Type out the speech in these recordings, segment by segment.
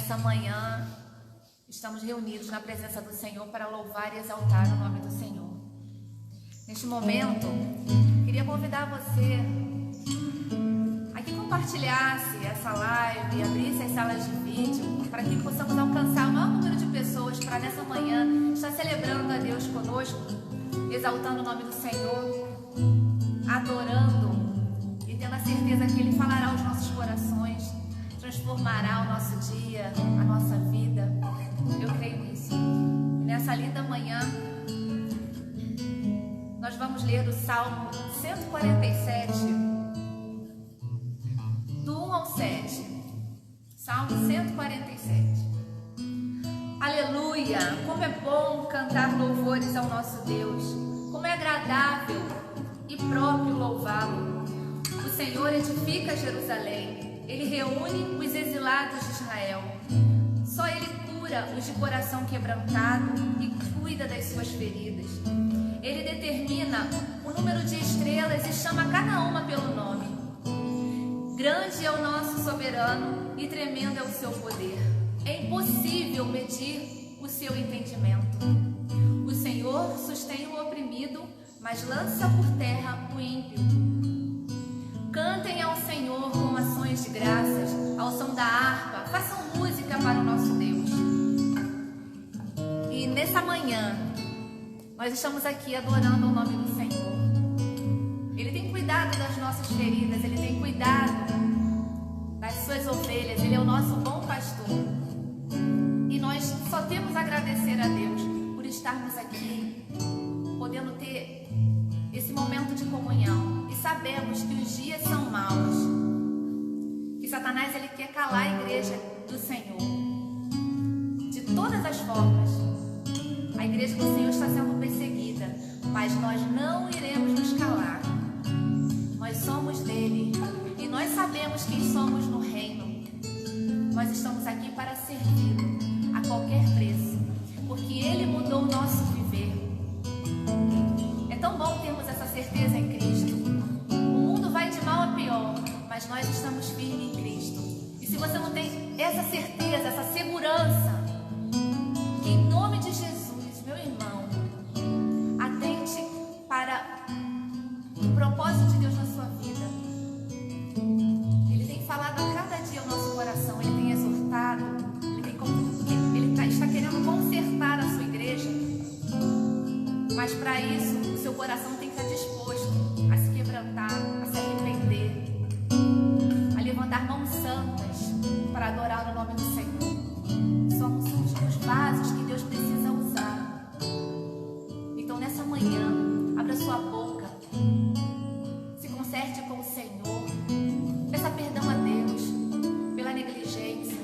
nessa manhã estamos reunidos na presença do Senhor para louvar e exaltar o nome do Senhor. Neste momento, queria convidar você a que compartilhasse essa live, abrisse as salas de vídeo, para que possamos alcançar o maior número de pessoas para nessa manhã estar celebrando a Deus conosco, exaltando o nome do Senhor, adorando e tendo a certeza que Ele falará aos nossos corações, transformará o nosso dia, a nossa vida. Eu creio nisso. E nessa linda manhã, nós vamos ler o Salmo 147, do 1 ao 7. Salmo 147. Aleluia! Como é bom cantar louvores ao nosso Deus. Como é agradável e próprio louvá-lo. O Senhor edifica Jerusalém. Ele reúne os exilados de Israel. Só Ele cura os de coração quebrantado e cuida das suas feridas. Ele determina o número de estrelas e chama cada uma pelo nome. Grande é o nosso soberano e tremendo é o seu poder. É impossível medir o seu entendimento. O Senhor sustém o oprimido, mas lança por terra o ímpio. Cantem ao Senhor com ações de graças, ao som da harpa, façam música para o nosso Deus. E nessa manhã, nós estamos aqui adorando o nome do Senhor. Ele tem cuidado das nossas feridas, Ele tem cuidado das suas ovelhas, Ele é o nosso bom pastor. E nós só temos a agradecer a Deus por estarmos aqui, podendo ter esse momento de comunhão. E sabemos que os dias são maus, que Satanás ele quer calar a igreja do Senhor de todas as formas. A igreja do Senhor está sendo perseguida, mas nós não iremos nos calar. Nós somos dele e nós sabemos quem somos no reino. Nós estamos aqui para servi-lo a qualquer preço, porque ele mudou o nosso viver. É tão bom termos essa certeza em Cristo. O mundo vai de mal a pior, mas nós estamos firmes em Cristo. E se você não tem essa certeza, essa segurança, que em nome de Jesus, meu irmão, atente para o propósito de Deus na sua vida. Ele tem falado a cada dia ao nosso coração, Ele tem exortado, Ele está querendo consertar a sua igreja. Mas para isso, o seu coração tem que estar disposto a se quebrantar, a se arrepender, a levantar mãos santas para adorar o nome do Senhor. Somos os vasos que Deus precisa usar. Então nessa manhã, abra sua boca, se conserte com o Senhor, peça perdão a Deus pela negligência,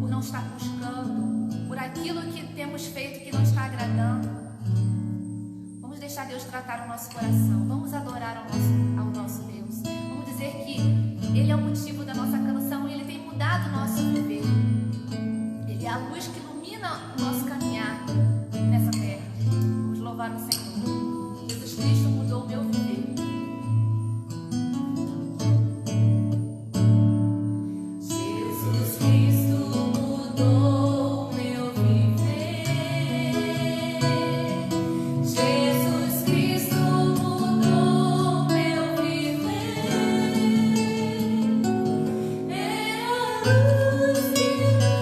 por não estar buscando, por aquilo que temos feito que não está agradando. Vamos deixar Deus tratar o nosso coração. Vamos adorar ao nosso Deus. Vamos dizer que Ele é o motivo da nossa canção e Ele tem mudado o nosso viver. Ele é a luz que ilumina o nosso caminhar nessa terra. Vamos louvar o Senhor. Jesus Cristo mudou o meu viver. Jesus Cristo mudou o meu viver. Jesus Cristo mudou meu viver. É a luz que ilumina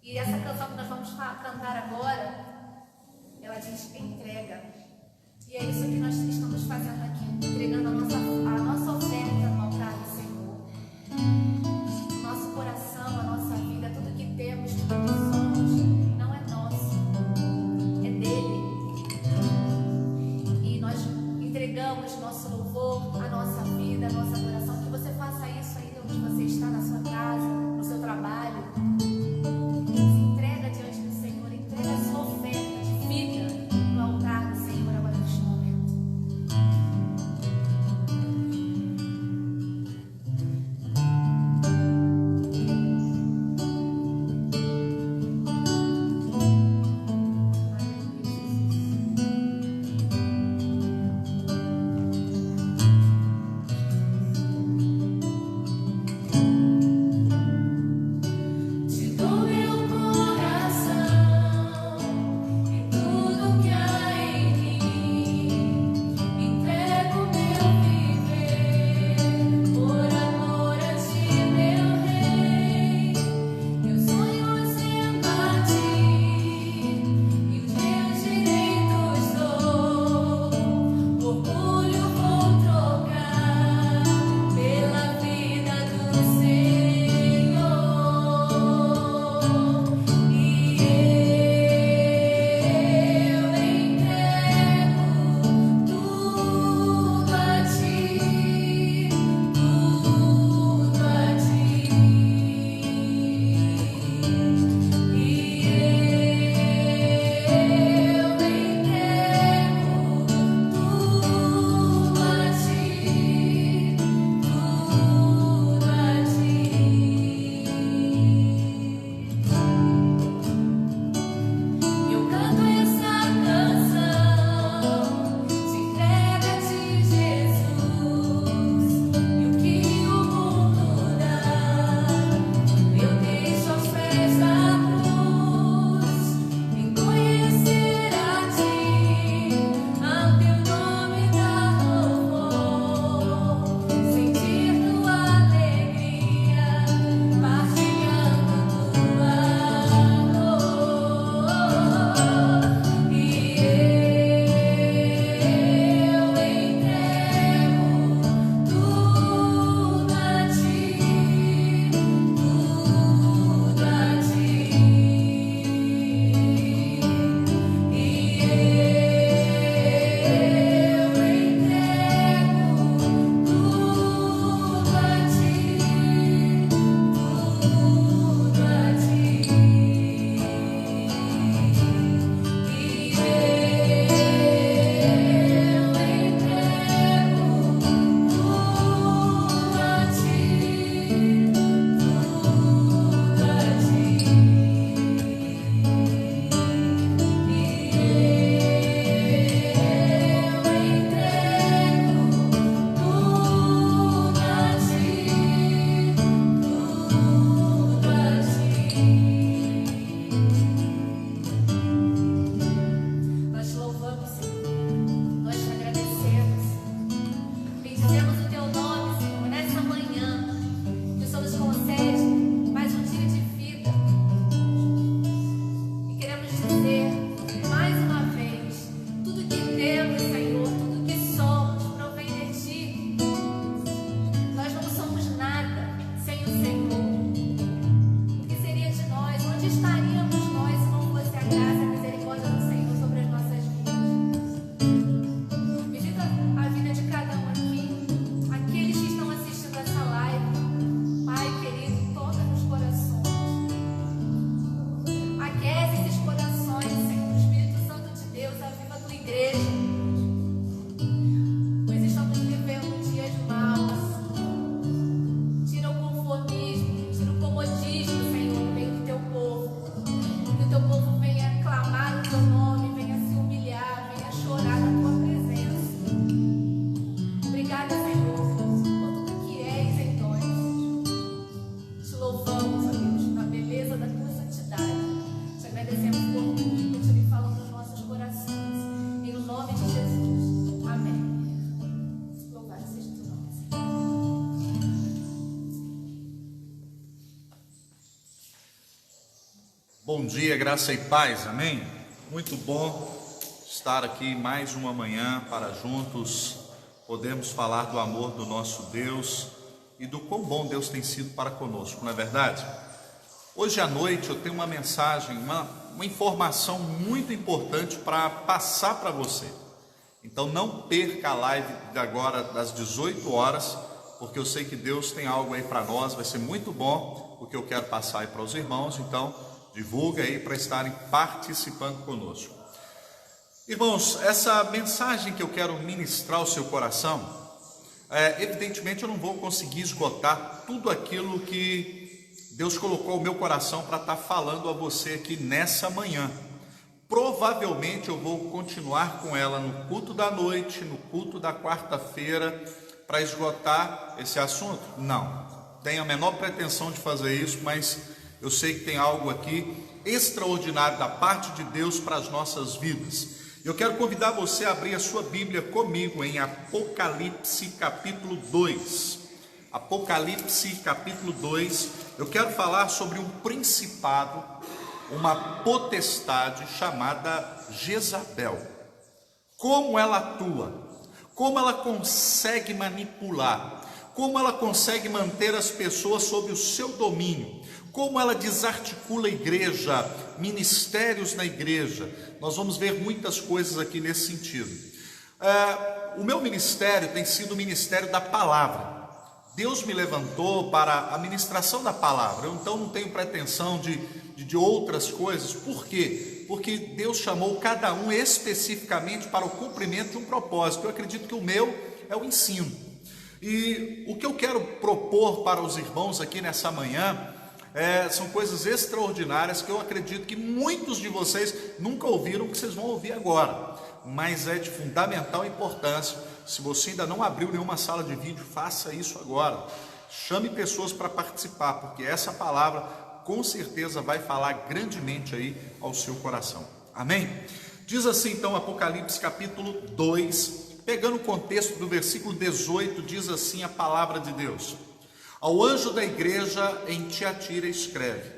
E essa canção que nós vamos cantar agora, ela diz entrega. E é isso que nós estamos fazendo aqui, entregando a nossa oferta no altar do Senhor. O nosso coração, a nossa vida, tudo que temos, tudo que somos, não é nosso, é dele. E nós entregamos nosso louvor, a nossa vida, a nossa adoração. Que você faça isso aí onde você está, na sua casa, no seu trabalho. Se entrega diante do Senhor, entrega a sua oferta de vida no altar do Senhor agora neste momento. Bom dia, graça e paz, amém? Muito bom estar aqui mais uma manhã para juntos podermos falar do amor do nosso Deus e do quão bom Deus tem sido para conosco, não é verdade? Hoje à noite eu tenho uma mensagem, uma informação muito importante para passar para você. Então não perca a live de agora das 18 horas, porque eu sei que Deus tem algo aí para nós, vai ser muito bom o que eu quero passar aí para os irmãos, então divulga aí para estarem participando conosco. Irmãos, essa mensagem que eu quero ministrar ao seu coração, evidentemente eu não vou conseguir esgotar tudo aquilo que Deus colocou no meu coração para estar falando a você aqui nessa manhã. Provavelmente eu vou continuar com ela no culto da noite, no culto da quarta-feira, para esgotar esse assunto? Não, tenho a menor pretensão de fazer isso, mas eu sei que tem algo aqui extraordinário da parte de Deus para as nossas vidas. Eu quero convidar você a abrir a sua Bíblia comigo em Apocalipse capítulo 2. Apocalipse capítulo 2, eu quero falar sobre um principado, uma potestade chamada Jezabel. Como ela atua, como ela consegue manipular, como ela consegue manter as pessoas sob o seu domínio, como ela desarticula a igreja, ministérios na igreja. Nós vamos ver muitas coisas aqui nesse sentido. O meu ministério tem sido o ministério da palavra. Deus me levantou para a ministração da palavra. Eu então não tenho pretensão de outras coisas. Por quê? Porque Deus chamou cada um especificamente para o cumprimento de um propósito. Eu acredito que o meu é o ensino. E o que eu quero propor para os irmãos aqui nessa manhã são coisas extraordinárias que eu acredito que muitos de vocês nunca ouviram, que vocês vão ouvir agora, mas é de fundamental importância. Se você ainda não abriu nenhuma sala de vídeo, faça isso agora, chame pessoas para participar, porque essa palavra com certeza vai falar grandemente aí ao seu coração, amém? Diz assim então Apocalipse capítulo 2, pegando o contexto do versículo 18, diz assim a palavra de Deus: ao anjo da igreja em Tiatira escreve: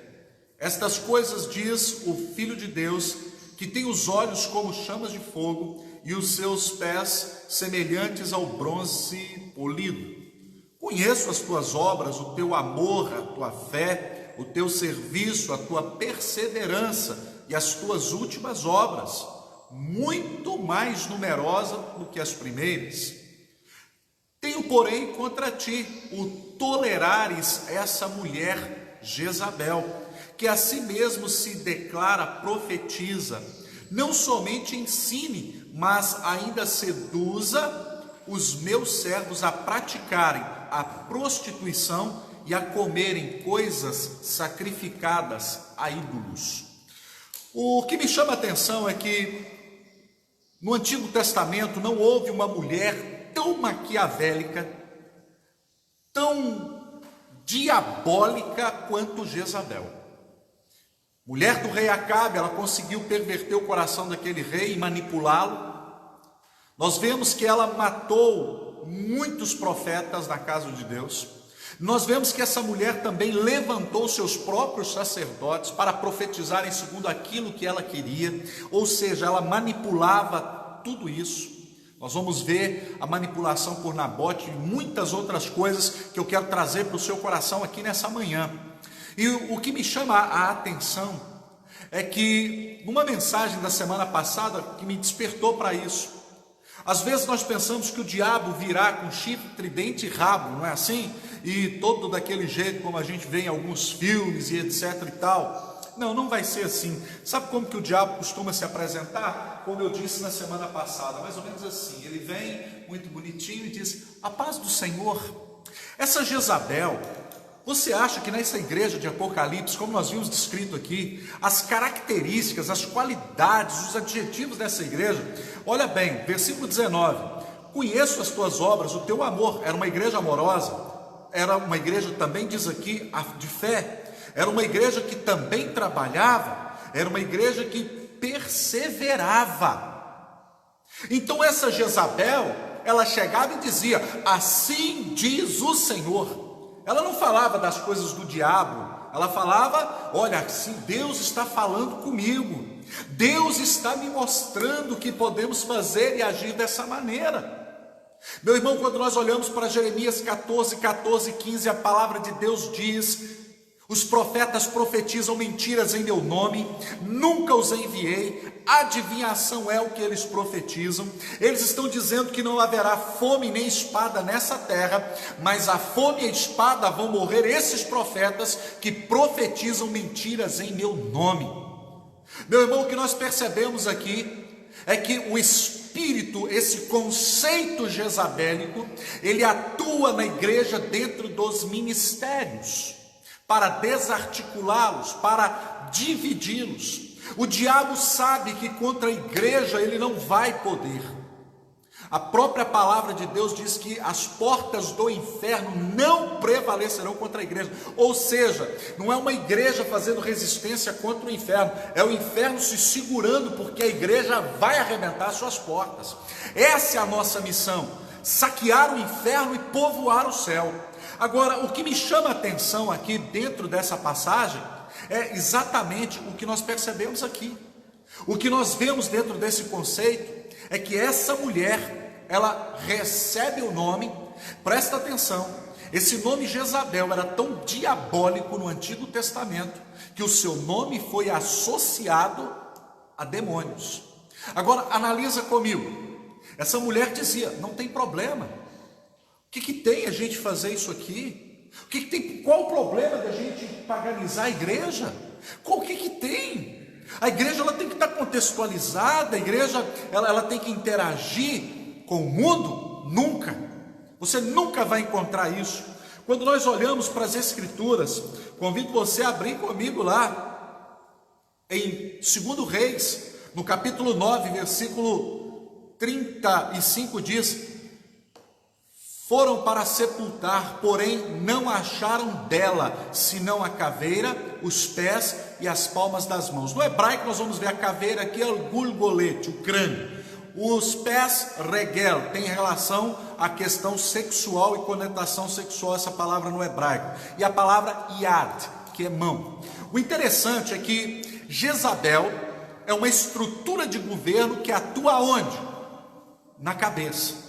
estas coisas diz o Filho de Deus, que tem os olhos como chamas de fogo e os seus pés semelhantes ao bronze polido. Conheço as tuas obras, o teu amor, a tua fé, o teu serviço, a tua perseverança e as tuas últimas obras, muito mais numerosa do que as primeiras. Tenho, porém, contra ti o tolerares essa mulher Jezabel, que a si mesmo se declara profetiza, não somente ensine, mas ainda seduza os meus servos a praticarem a prostituição e a comerem coisas sacrificadas a ídolos. O que me chama a atenção é que no Antigo Testamento não houve uma mulher tão maquiavélica, tão diabólica quanto Jezabel. Mulher do rei Acabe, ela conseguiu perverter o coração daquele rei e manipulá-lo. Nós vemos que ela matou muitos profetas na casa de Deus. Nós vemos que essa mulher também levantou seus próprios sacerdotes para profetizarem segundo aquilo que ela queria, ou seja, ela manipulava tudo isso. Nós vamos ver a manipulação por Nabote e muitas outras coisas que eu quero trazer para o seu coração aqui nessa manhã. E o que me chama a atenção é que numa mensagem da semana passada que me despertou para isso, às vezes nós pensamos que o diabo virá com chifre, tridente e rabo, não é assim? E todo daquele jeito como a gente vê em alguns filmes e etc e tal. Não, não vai ser assim. Sabe como que o diabo costuma se apresentar? Como eu disse na semana passada, mais ou menos assim. Ele vem muito bonitinho e diz: a paz do Senhor. Essa Jezabel, você acha que nessa igreja de Apocalipse, como nós vimos descrito aqui, as características, as qualidades, os adjetivos dessa igreja, olha bem, versículo 19: conheço as tuas obras, o teu amor. Era uma igreja amorosa, era uma igreja também, diz aqui, de fé. Era uma igreja que também trabalhava, era uma igreja que perseverava. Então essa Jezabel, ela chegava e dizia: assim diz o Senhor. Ela não falava das coisas do diabo, Ela falava: olha, se Deus está falando comigo, Deus está me mostrando que podemos fazer e agir dessa maneira. Meu irmão, quando nós olhamos para Jeremias 14, 15, a palavra de Deus diz: os profetas profetizam mentiras em meu nome, nunca os enviei, adivinhação é o que eles profetizam. Eles estão dizendo que não haverá fome nem espada nessa terra, mas a fome e a espada vão morrer esses profetas que profetizam mentiras em meu nome. Meu irmão, o que nós percebemos aqui é que o espírito, esse conceito jezabélico, ele atua na igreja dentro dos ministérios, para desarticulá-los, para dividi-los. O diabo sabe que contra a igreja ele não vai poder. A própria palavra de Deus diz que as portas do inferno não prevalecerão contra a igreja. Ou seja, não é uma igreja fazendo resistência contra o inferno, é o inferno se segurando, porque a igreja vai arrebentar suas portas. Essa é a nossa missão: saquear o inferno e povoar o céu. Agora, o que me chama a atenção aqui dentro dessa passagem é exatamente o que nós percebemos aqui. O que nós vemos dentro desse conceito é que essa mulher, ela recebe o nome, presta atenção, esse nome Jezabel era tão diabólico no Antigo Testamento, que o seu nome foi associado a demônios. Agora, analisa comigo, essa mulher dizia: não tem problema, o que tem a gente fazer isso aqui? Qual o problema da gente paganizar a igreja? O que tem? A igreja ela tem que estar contextualizada, a igreja ela tem que interagir com o mundo? Nunca. Você nunca vai encontrar isso. Quando nós olhamos para as Escrituras, convido você a abrir comigo lá, em 2 Reis, no capítulo 9, versículo 35 diz: foram para sepultar, porém não acharam dela, senão a caveira, os pés e as palmas das mãos. No hebraico nós vamos ver a caveira aqui, é o gulgolete, o crânio. Os pés, regel, tem relação à questão sexual e conotação sexual, essa palavra no hebraico. E a palavra yad, que é mão. O interessante é que Jezabel é uma estrutura de governo que atua onde? Na cabeça.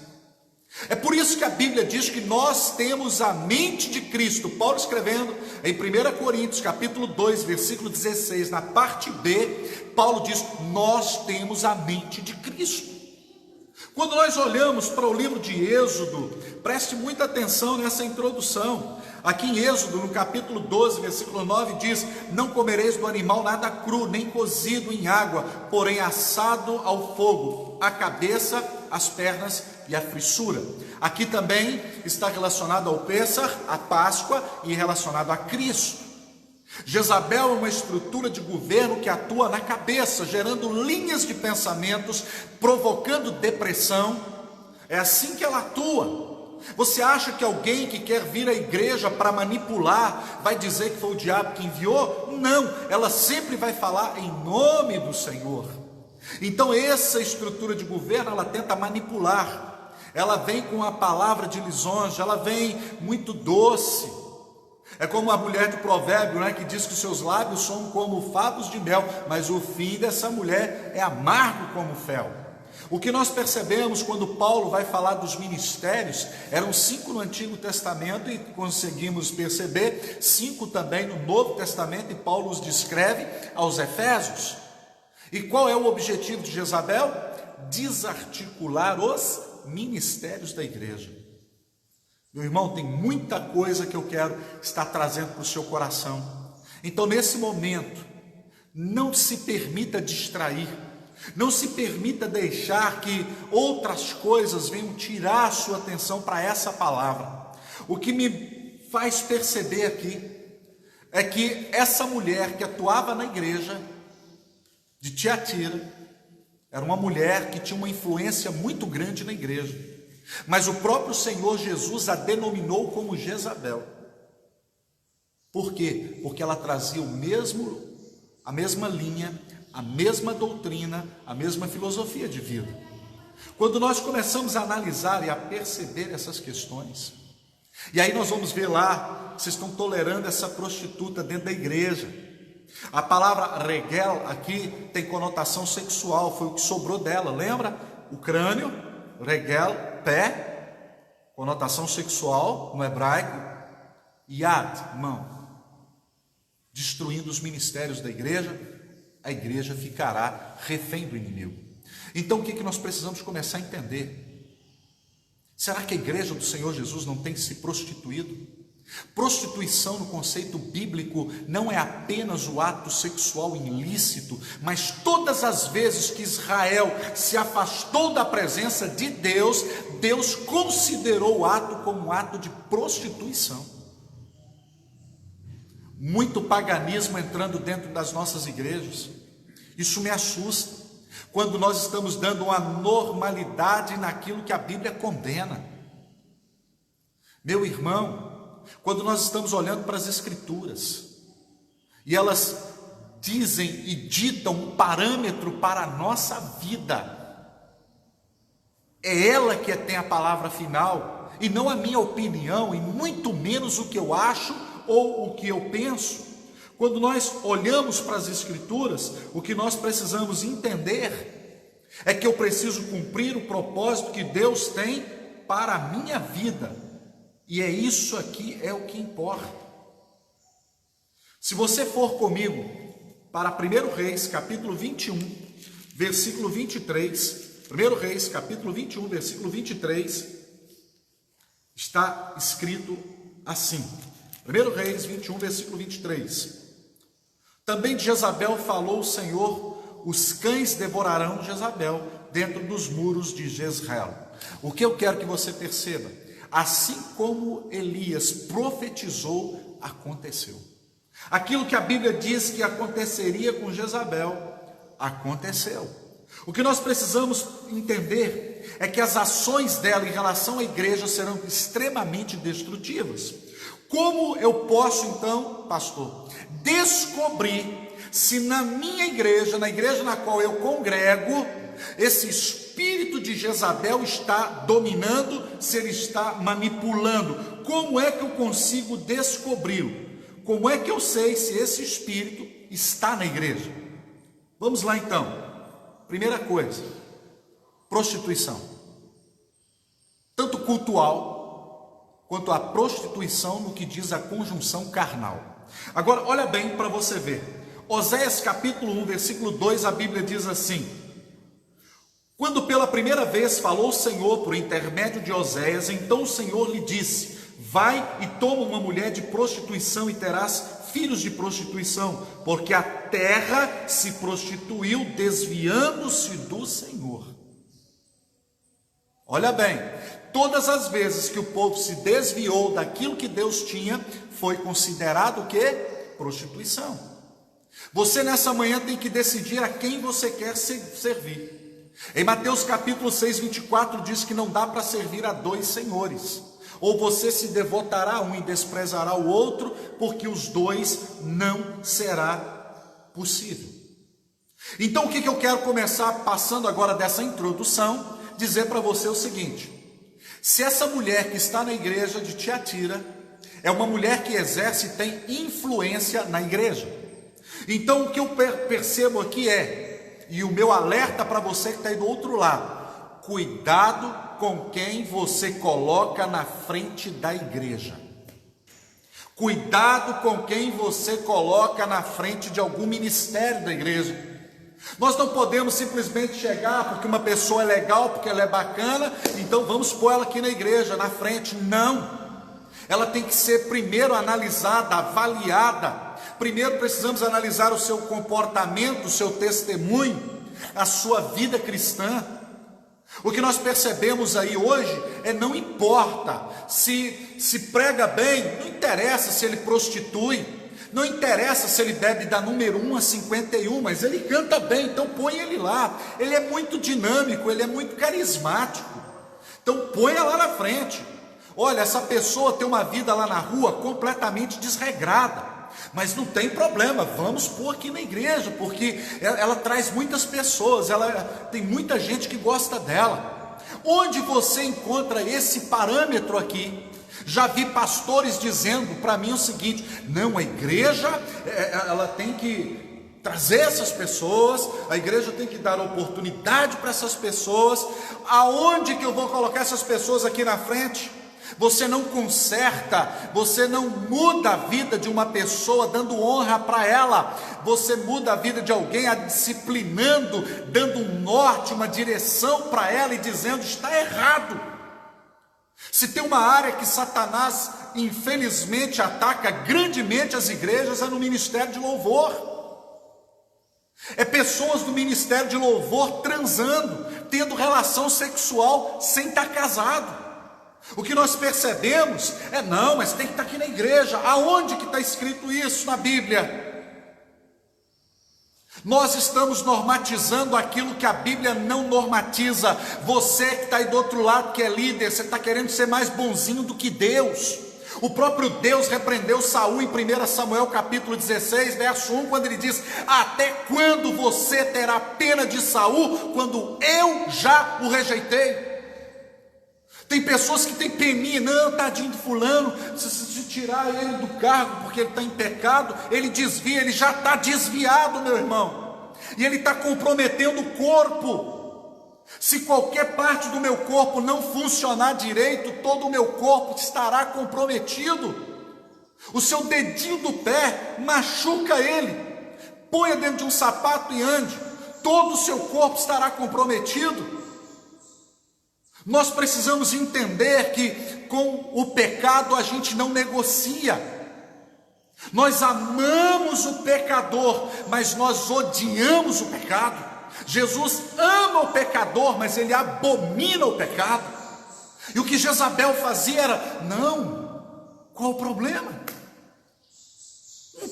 É por isso que a Bíblia diz que nós temos a mente de Cristo. Paulo escrevendo em 1 Coríntios capítulo 2, versículo 16, na parte B, Paulo diz: nós temos a mente de Cristo. Quando nós olhamos para o livro de Êxodo, preste muita atenção nessa introdução. Aqui em Êxodo, no capítulo 12, versículo 9, diz: não comereis do animal nada cru, nem cozido em água, porém assado ao fogo, a cabeça, as pernas e a frissura. Aqui também está relacionado ao Pêssar, a Páscoa, e relacionado a Cristo. Jezabel é uma estrutura de governo que atua na cabeça, gerando linhas de pensamentos, provocando depressão. É assim que ela atua. Você acha que alguém que quer vir à igreja para manipular vai dizer que foi o diabo que enviou? Não, ela sempre vai falar em nome do Senhor. Então essa estrutura de governo, ela tenta manipular, ela vem com a palavra de lisonja, ela vem muito doce. É como a mulher de provérbio, né, que diz que os seus lábios são como favos de mel, mas o fim dessa mulher é amargo como fel. O que nós percebemos quando Paulo vai falar dos ministérios, eram 5 no Antigo Testamento e conseguimos perceber 5 também no Novo Testamento, e Paulo os descreve aos Efésios. E qual é o objetivo de Jezabel? Desarticular os ministérios da igreja. Meu irmão, tem muita coisa que eu quero estar trazendo para o seu coração. Então, nesse momento, não se permita distrair, não se permita deixar que outras coisas venham tirar a sua atenção para essa palavra. O que me faz perceber aqui é que essa mulher que atuava na igreja de Tiatira era uma mulher que tinha uma influência muito grande na igreja, mas o próprio Senhor Jesus a denominou como Jezabel. Por quê? Porque ela trazia a mesma linha, a mesma doutrina, a mesma filosofia de vida. Quando nós começamos a analisar e a perceber essas questões, E aí nós vamos ver lá, vocês estão tolerando essa prostituta dentro da igreja. A palavra regel aqui tem conotação sexual, foi o que sobrou dela, lembra? O crânio, regel, pé, conotação sexual no hebraico, yad, mão. Destruindo os ministérios da igreja, a igreja ficará refém do inimigo. Então o que nós precisamos começar a entender? Será que a igreja do Senhor Jesus não tem se prostituído? Prostituição no conceito bíblico não é apenas o ato sexual ilícito, mas todas as vezes que Israel se afastou da presença de Deus, Deus considerou o ato como um ato de prostituição. Muito paganismo entrando dentro das nossas igrejas. Isso me assusta. Quando nós estamos dando uma normalidade naquilo que a Bíblia condena. Meu irmão, quando nós estamos olhando para as Escrituras, e elas dizem e ditam um parâmetro para a nossa vida, é ela que tem a palavra final, e não a minha opinião, e muito menos o que eu acho ou o que eu penso. Quando nós olhamos para as Escrituras, o que nós precisamos entender é que eu preciso cumprir o propósito que Deus tem para a minha vida, e é isso aqui é o que importa. Se você for comigo para 1 Reis, capítulo 21, versículo 23, 1 Reis, capítulo 21, versículo 23, está escrito assim, 1 Reis 21, versículo 23, também de Jezabel falou o Senhor, os cães devorarão Jezabel dentro dos muros de Jezreel. O que eu quero que você perceba, assim como Elias profetizou, aconteceu. Aquilo que a Bíblia diz que aconteceria com Jezabel, aconteceu. O que nós precisamos entender é que as ações dela em relação à igreja serão extremamente destrutivas. Como eu posso então, pastor, descobrir se na minha igreja, na igreja na qual eu congrego, esse espírito de Jezabel está dominando, se ele está manipulando? Como é que eu consigo descobri-lo? Como é que eu sei se esse espírito está na igreja? Vamos lá então. Primeira coisa, prostituição. Tanto cultual quanto a prostituição no que diz a conjunção carnal. Agora, olha bem para você ver. Oséias capítulo 1, versículo 2, a Bíblia diz assim: quando pela primeira vez falou o Senhor por intermédio de Oséias, então o Senhor lhe disse: vai e toma uma mulher de prostituição e terás filhos de prostituição, porque a terra se prostituiu desviando-se do Senhor. Olha bem, todas as vezes que o povo se desviou daquilo que Deus tinha, foi considerado o quê? Prostituição. Você nessa manhã tem que decidir a quem você quer servir. Em Mateus capítulo 6, 24 diz que não dá para servir a dois senhores. Ou você se devotará a um e desprezará o outro, porque os dois não será possível. Então o que eu quero começar passando agora dessa introdução, dizer para você o seguinte: se essa mulher que está na igreja de Tiatira é uma mulher que exerce e tem influência na igreja, então o que eu percebo aqui e o meu alerta para você que está aí do outro lado: cuidado com quem você coloca na frente da igreja. Cuidado com quem você coloca na frente de algum ministério da igreja. Nós não podemos simplesmente chegar porque uma pessoa é legal, porque ela é bacana, então vamos pôr ela aqui na igreja, na frente. Não. Ela tem que ser primeiro analisada, avaliada. Primeiro precisamos analisar o seu comportamento, o seu testemunho, a sua vida cristã. O que nós percebemos aí hoje não importa se prega bem, não interessa se ele prostitui, não interessa se ele bebe da número 1 a 51, mas ele canta bem, então põe ele lá. Ele é muito dinâmico, ele é muito carismático, então põe lá na frente. Olha, essa pessoa tem uma vida lá na rua completamente desregrada, mas não tem problema, vamos pôr aqui na igreja, porque ela traz muitas pessoas, tem muita gente que gosta dela. Onde você encontra esse parâmetro aqui? Já vi pastores dizendo para mim o seguinte: não, a igreja ela tem que trazer essas pessoas, a igreja tem que dar oportunidade para essas pessoas. Aonde que eu vou colocar essas pessoas aqui na frente? Você não conserta, você não muda a vida de uma pessoa dando honra para ela, você muda a vida de alguém a disciplinando, dando um norte, uma direção para ela e dizendo: está errado. Se tem uma área que Satanás infelizmente ataca grandemente as igrejas, é no ministério de louvor. É pessoas do ministério de louvor transando, tendo relação sexual sem estar casado. O que nós percebemos é: não, mas tem que estar aqui na igreja. Aonde que está escrito isso na Bíblia? Nós estamos normatizando aquilo que a Bíblia não normatiza. Você que está aí do outro lado, que é líder, você está querendo ser mais bonzinho do que Deus. O próprio Deus repreendeu Saul em 1 Samuel capítulo 16, verso 1, quando ele diz: até quando você terá pena de Saul, quando eu já o rejeitei? Tem pessoas que têm peninha: não, tadinho de fulano, se tirar ele do cargo porque ele está em pecado, ele desvia, ele já está desviado, meu irmão, e ele está comprometendo o corpo. Se qualquer parte do meu corpo não funcionar direito, todo o meu corpo estará comprometido. O seu dedinho do pé, machuca ele, ponha dentro de um sapato e ande, todo o seu corpo estará comprometido. Nós precisamos entender que com o pecado a gente não negocia. Nós amamos o pecador, mas nós odiamos o pecado. Jesus ama o pecador, mas ele abomina o pecado. E o que Jezabel fazia era: não, qual o problema?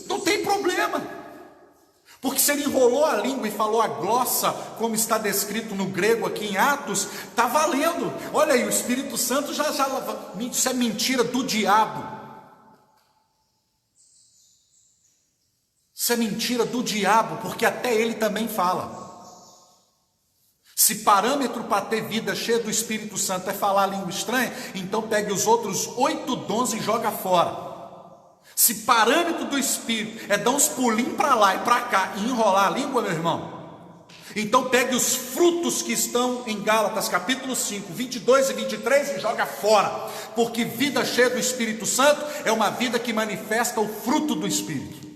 Não tem problema. Porque se ele enrolou a língua e falou a glossa, como está descrito no grego aqui em Atos, está valendo. Olha aí, o Espírito Santo já isso é mentira do diabo. Isso é mentira do diabo, porque até ele também fala. Se parâmetro para ter vida cheia do Espírito Santo é falar a língua estranha, então pegue os outros 8 dons e joga fora. Se parâmetro do Espírito é dar uns pulinhos para lá e para cá e enrolar a língua, meu irmão, então pegue os frutos que estão em Gálatas capítulo 5, 22 e 23 e joga fora. Porque vida cheia do Espírito Santo é uma vida que manifesta o fruto do Espírito.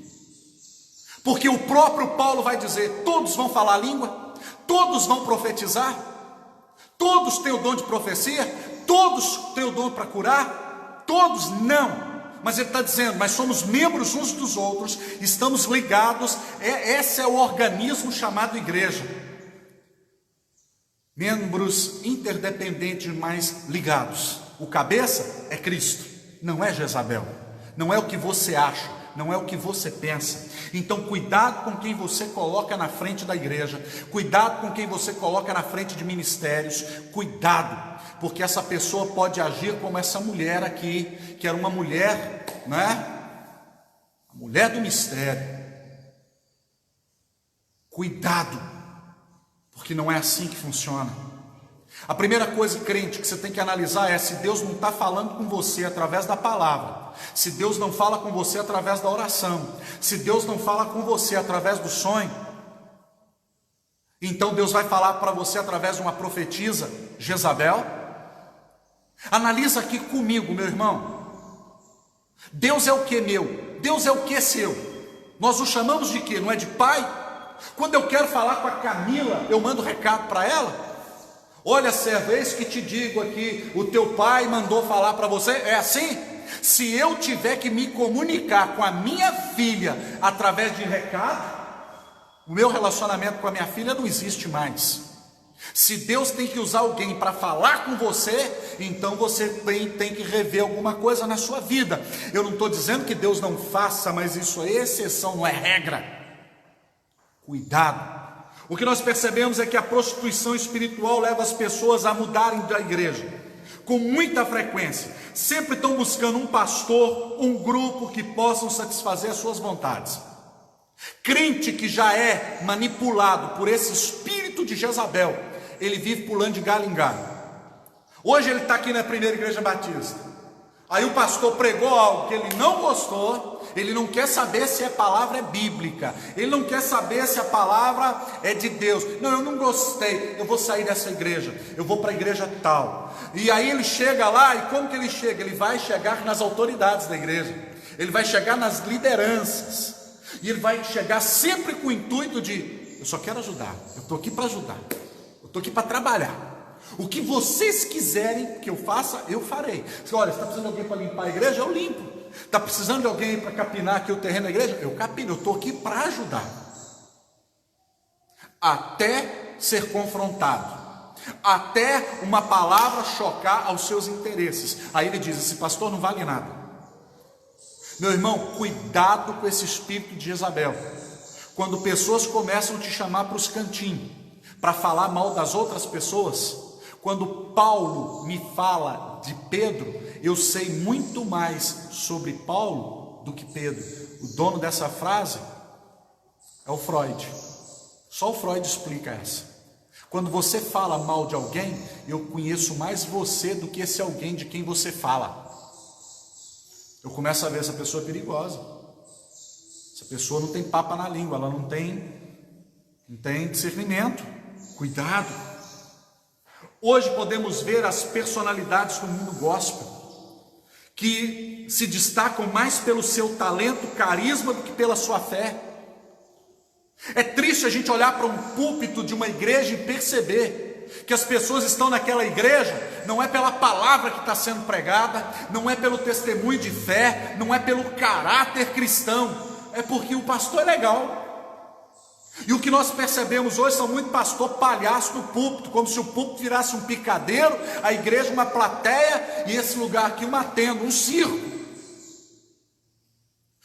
Porque o próprio Paulo vai dizer: todos vão falar a língua, todos vão profetizar, todos têm o dom de profecia, todos têm o dom para curar, todos não. Mas ele está dizendo: mas somos membros uns dos outros, estamos ligados, esse é o organismo chamado igreja. Membros interdependentes, mas ligados. O cabeça é Cristo, não é Jezabel, não é o que você acha, não é o que você pensa. Então cuidado com quem você coloca na frente da igreja, cuidado com quem você coloca na frente de ministérios, cuidado, porque essa pessoa pode agir como essa mulher aqui, que era uma mulher, né? A mulher do mistério. Cuidado, porque não é assim que funciona. A primeira coisa, crente, que você tem que analisar é se Deus não está falando com você através da palavra, se Deus não fala com você através da oração, se Deus não fala com você através do sonho, então Deus vai falar para você através de uma profetisa, Jezabel. Analisa aqui comigo, meu irmão. Deus é o que meu? Deus é o que seu? Nós o chamamos de quê? Não é de pai? Quando eu quero falar com a Camila, eu mando recado para ela: olha, serva, eis que te digo aqui, o teu pai mandou falar para você. É assim? Se eu tiver que me comunicar com a minha filha através de recado, o meu relacionamento com a minha filha não existe mais. Se Deus tem que usar alguém para falar com você, então você tem que rever alguma coisa na sua vida. Eu não estou dizendo que Deus não faça, mas isso é exceção, não é regra. Cuidado. O que nós percebemos é que a prostituição espiritual leva as pessoas a mudarem da igreja com muita frequência. Sempre estão buscando um pastor, um grupo que possam satisfazer as suas vontades. Crente que já é manipulado por esse espírito de Jezabel, ele vive pulando de galho em galho. Hoje ele está aqui na primeira igreja batista, Aí o pastor pregou algo que ele não gostou, ele não quer saber se a palavra é bíblica, ele não quer saber se a palavra é de Deus. Não, eu não gostei, eu vou sair dessa igreja, eu vou para a igreja tal. E aí ele chega lá, e como que ele chega? Ele vai chegar nas autoridades da igreja, ele vai chegar nas lideranças, e ele vai chegar sempre com o intuito de: eu só quero ajudar, eu estou aqui para ajudar, eu estou aqui para trabalhar. O que vocês quiserem que eu faça, eu farei. Olha, está precisando de alguém para limpar a igreja? Eu limpo. Está precisando de alguém para capinar aqui o terreno da igreja? Eu capino, eu estou aqui para ajudar. Até ser confrontado, até uma palavra chocar aos seus interesses. Aí ele diz: esse pastor não vale nada. Meu irmão, cuidado com esse espírito de Jezabel. Quando pessoas começam a te chamar para os cantinhos, para falar mal das outras pessoas. Quando Paulo me fala de Pedro, eu sei muito mais sobre Paulo do que Pedro. O dono dessa frase é o Freud. Só o Freud explica essa. Quando você fala mal de alguém, eu conheço mais você do que esse alguém de quem você fala. Eu começo a ver: essa pessoa é perigosa. Essa pessoa não tem papa na língua, ela não tem discernimento. Cuidado. Hoje podemos ver as personalidades do mundo gospel, que se destacam mais pelo seu talento, carisma, do que pela sua fé. É triste a gente olhar para um púlpito de uma igreja e perceber que as pessoas estão naquela igreja, não é pela palavra que está sendo pregada, não é pelo testemunho de fé, não é pelo caráter cristão, é porque o pastor é legal. E o que nós percebemos hoje são muito pastor palhaço no púlpito, como se o púlpito virasse um picadeiro, a igreja uma plateia e esse lugar aqui uma tenda, um circo.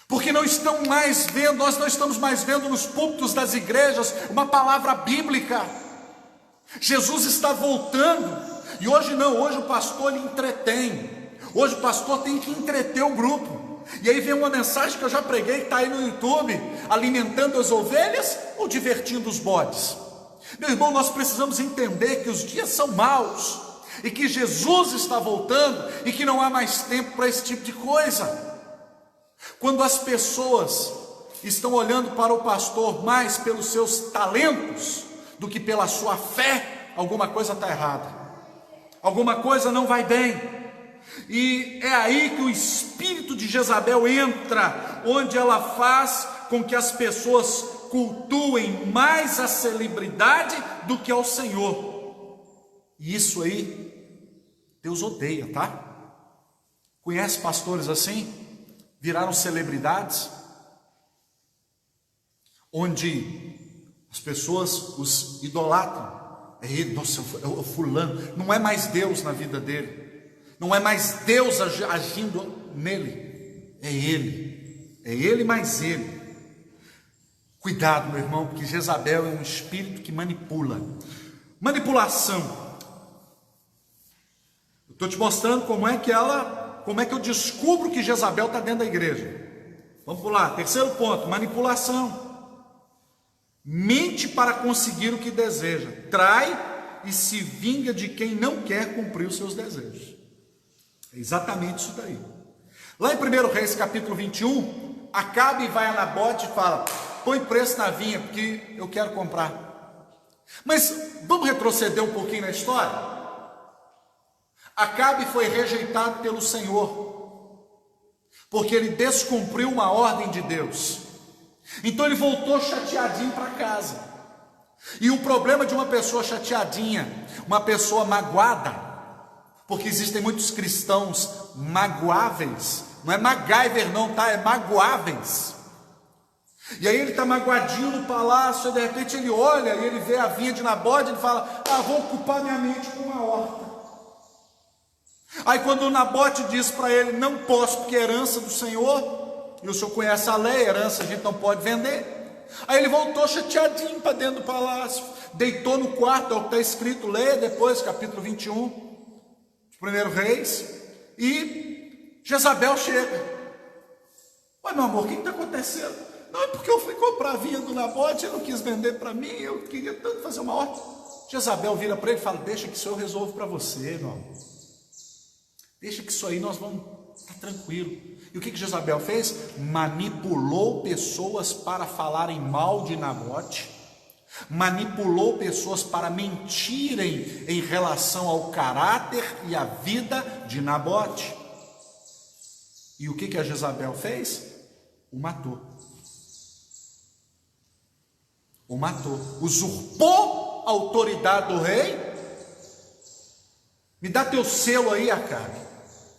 Porque não estão mais vendo, nós não estamos mais vendo nos púlpitos das igrejas uma palavra bíblica. Jesus está voltando, e hoje não, hoje o pastor ele entretém, hoje o pastor tem que entreter o grupo. E aí vem uma mensagem que eu já preguei, que está aí no YouTube: alimentando as ovelhas ou divertindo os bodes? Meu irmão, nós precisamos entender que os dias são maus, e que Jesus está voltando, e que não há mais tempo para esse tipo de coisa. Quando as pessoas estão olhando para o pastor mais pelos seus talentos do que pela sua fé, alguma coisa está errada, alguma coisa não vai bem. E é aí que o espírito de Jezabel entra, onde ela faz com que as pessoas cultuem mais a celebridade do que ao Senhor. E isso aí Deus odeia, tá? Conhece pastores assim? Viraram celebridades, onde as pessoas os idolatram. É ele, nossa, é o fulano. Não é mais Deus na vida dele, não é mais Deus agindo nele, é ele mais ele. Cuidado, meu irmão, porque Jezabel é um espírito que manipula. Manipulação. Eu estou te mostrando como é que eu descubro que Jezabel está dentro da igreja. Vamos lá, terceiro ponto: manipulação. Mente para conseguir o que deseja, trai e se vinga de quem não quer cumprir os seus desejos. É exatamente isso daí. Lá em 1 Reis capítulo 21, Acabe vai a Nabote e fala: põe preço na vinha, porque eu quero comprar. Mas vamos retroceder um pouquinho na história. Acabe foi rejeitado pelo Senhor, porque ele descumpriu uma ordem de Deus. Então ele voltou chateadinho para casa. E o problema de uma pessoa chateadinha, uma pessoa magoada, porque existem muitos cristãos magoáveis, não é MacGyver não, tá? É magoáveis. E aí ele está magoadinho no palácio, e de repente ele olha e ele vê a vinha de Nabote, ele fala: vou ocupar minha mente com uma horta. Aí quando o Nabote diz para ele: não posso, porque é herança do Senhor, e o senhor conhece a lei, herança a gente não pode vender. Aí ele voltou chateadinho para dentro do palácio, deitou no quarto, é o que está escrito, leia depois, capítulo 21, de 1 Reis, e Jezabel chega: Mas meu amor, o que está acontecendo? Não, é porque eu fui comprar a vinha do Nabote, ele não quis vender para mim, eu queria tanto fazer uma horta. Jezabel vira para ele e fala: deixa que isso eu resolvo para você, meu amor. Deixa que isso aí nós vamos está tranquilo. E o que Jezabel fez? Manipulou pessoas para falarem mal de Nabote, manipulou pessoas para mentirem em relação ao caráter e à vida de Nabote. E o que a Jezabel fez? O matou. O matou. Usurpou a autoridade do rei. Me dá teu selo aí, Acabe,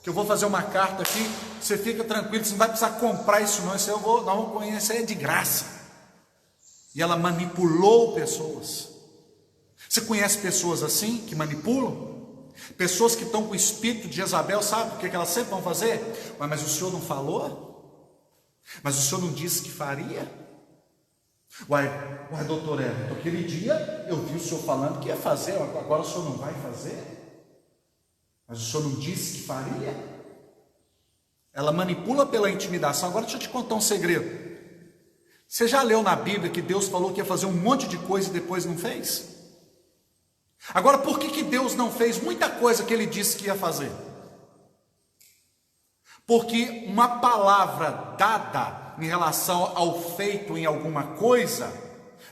que eu vou fazer uma carta aqui. Você fica tranquilo, você não vai precisar comprar isso não. Isso nós vamos conhecer, é de graça. E ela manipulou pessoas. Você conhece pessoas assim, que manipulam? Pessoas que estão com o espírito de Jezabel, sabe o que elas sempre vão fazer? Mas o senhor não falou? Mas o senhor não disse que faria? Uai, doutor Everton, aquele dia eu vi o senhor falando que ia fazer, agora o senhor não vai fazer? Mas o senhor não disse que faria? Ela manipula pela intimidação. Agora deixa eu te contar um segredo. Você já leu na Bíblia que Deus falou que ia fazer um monte de coisa e depois não fez? Agora, por que Deus não fez muita coisa que Ele disse que ia fazer? Porque uma palavra dada em relação ao feito em alguma coisa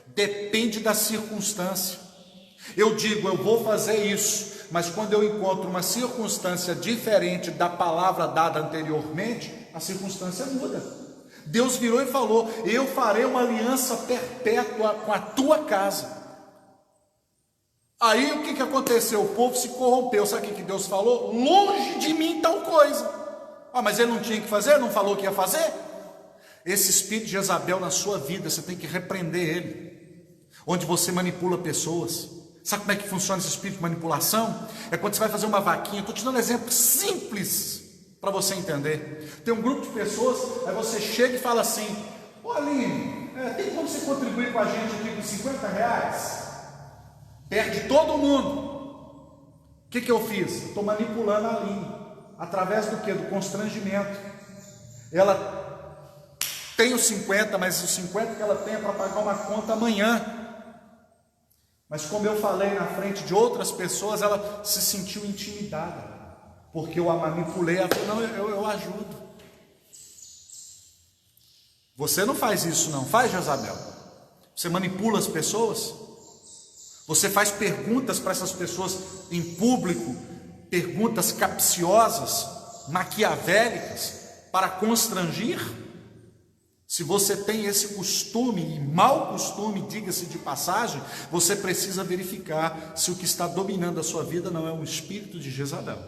depende da circunstância. Eu digo, eu vou fazer isso, mas quando eu encontro uma circunstância diferente da palavra dada anteriormente, a circunstância muda. Deus virou e falou: eu farei uma aliança perpétua com a tua casa. Aí o que aconteceu? O povo se corrompeu. Sabe o que Deus falou? Longe de mim tal coisa. Mas ele não tinha que fazer? Não falou que ia fazer? Esse espírito de Jezabel na sua vida, você tem que repreender ele. Onde você manipula pessoas. Sabe como é que funciona esse espírito de manipulação? É quando você vai fazer uma vaquinha. Estou te dando um exemplo simples para você entender. Tem um grupo de pessoas, aí você chega e fala assim: ô Aline, tem como você contribuir com a gente aqui com R$50? Perde todo mundo. O que eu fiz? Estou manipulando a Aline. Através do que? Do constrangimento. Ela tem os 50, mas os 50 que ela tem é para pagar uma conta amanhã. Mas como eu falei na frente de outras pessoas, ela se sentiu intimidada, porque eu a manipulei. Ela falou: não, eu ajudo. Você não faz isso não, faz, Jezabel? Você manipula as pessoas? Você faz perguntas para essas pessoas em público, perguntas capciosas, maquiavélicas, para constrangir? Se você tem esse costume, e mau costume, diga-se de passagem, você precisa verificar se o que está dominando a sua vida não é um espírito de Jezabel.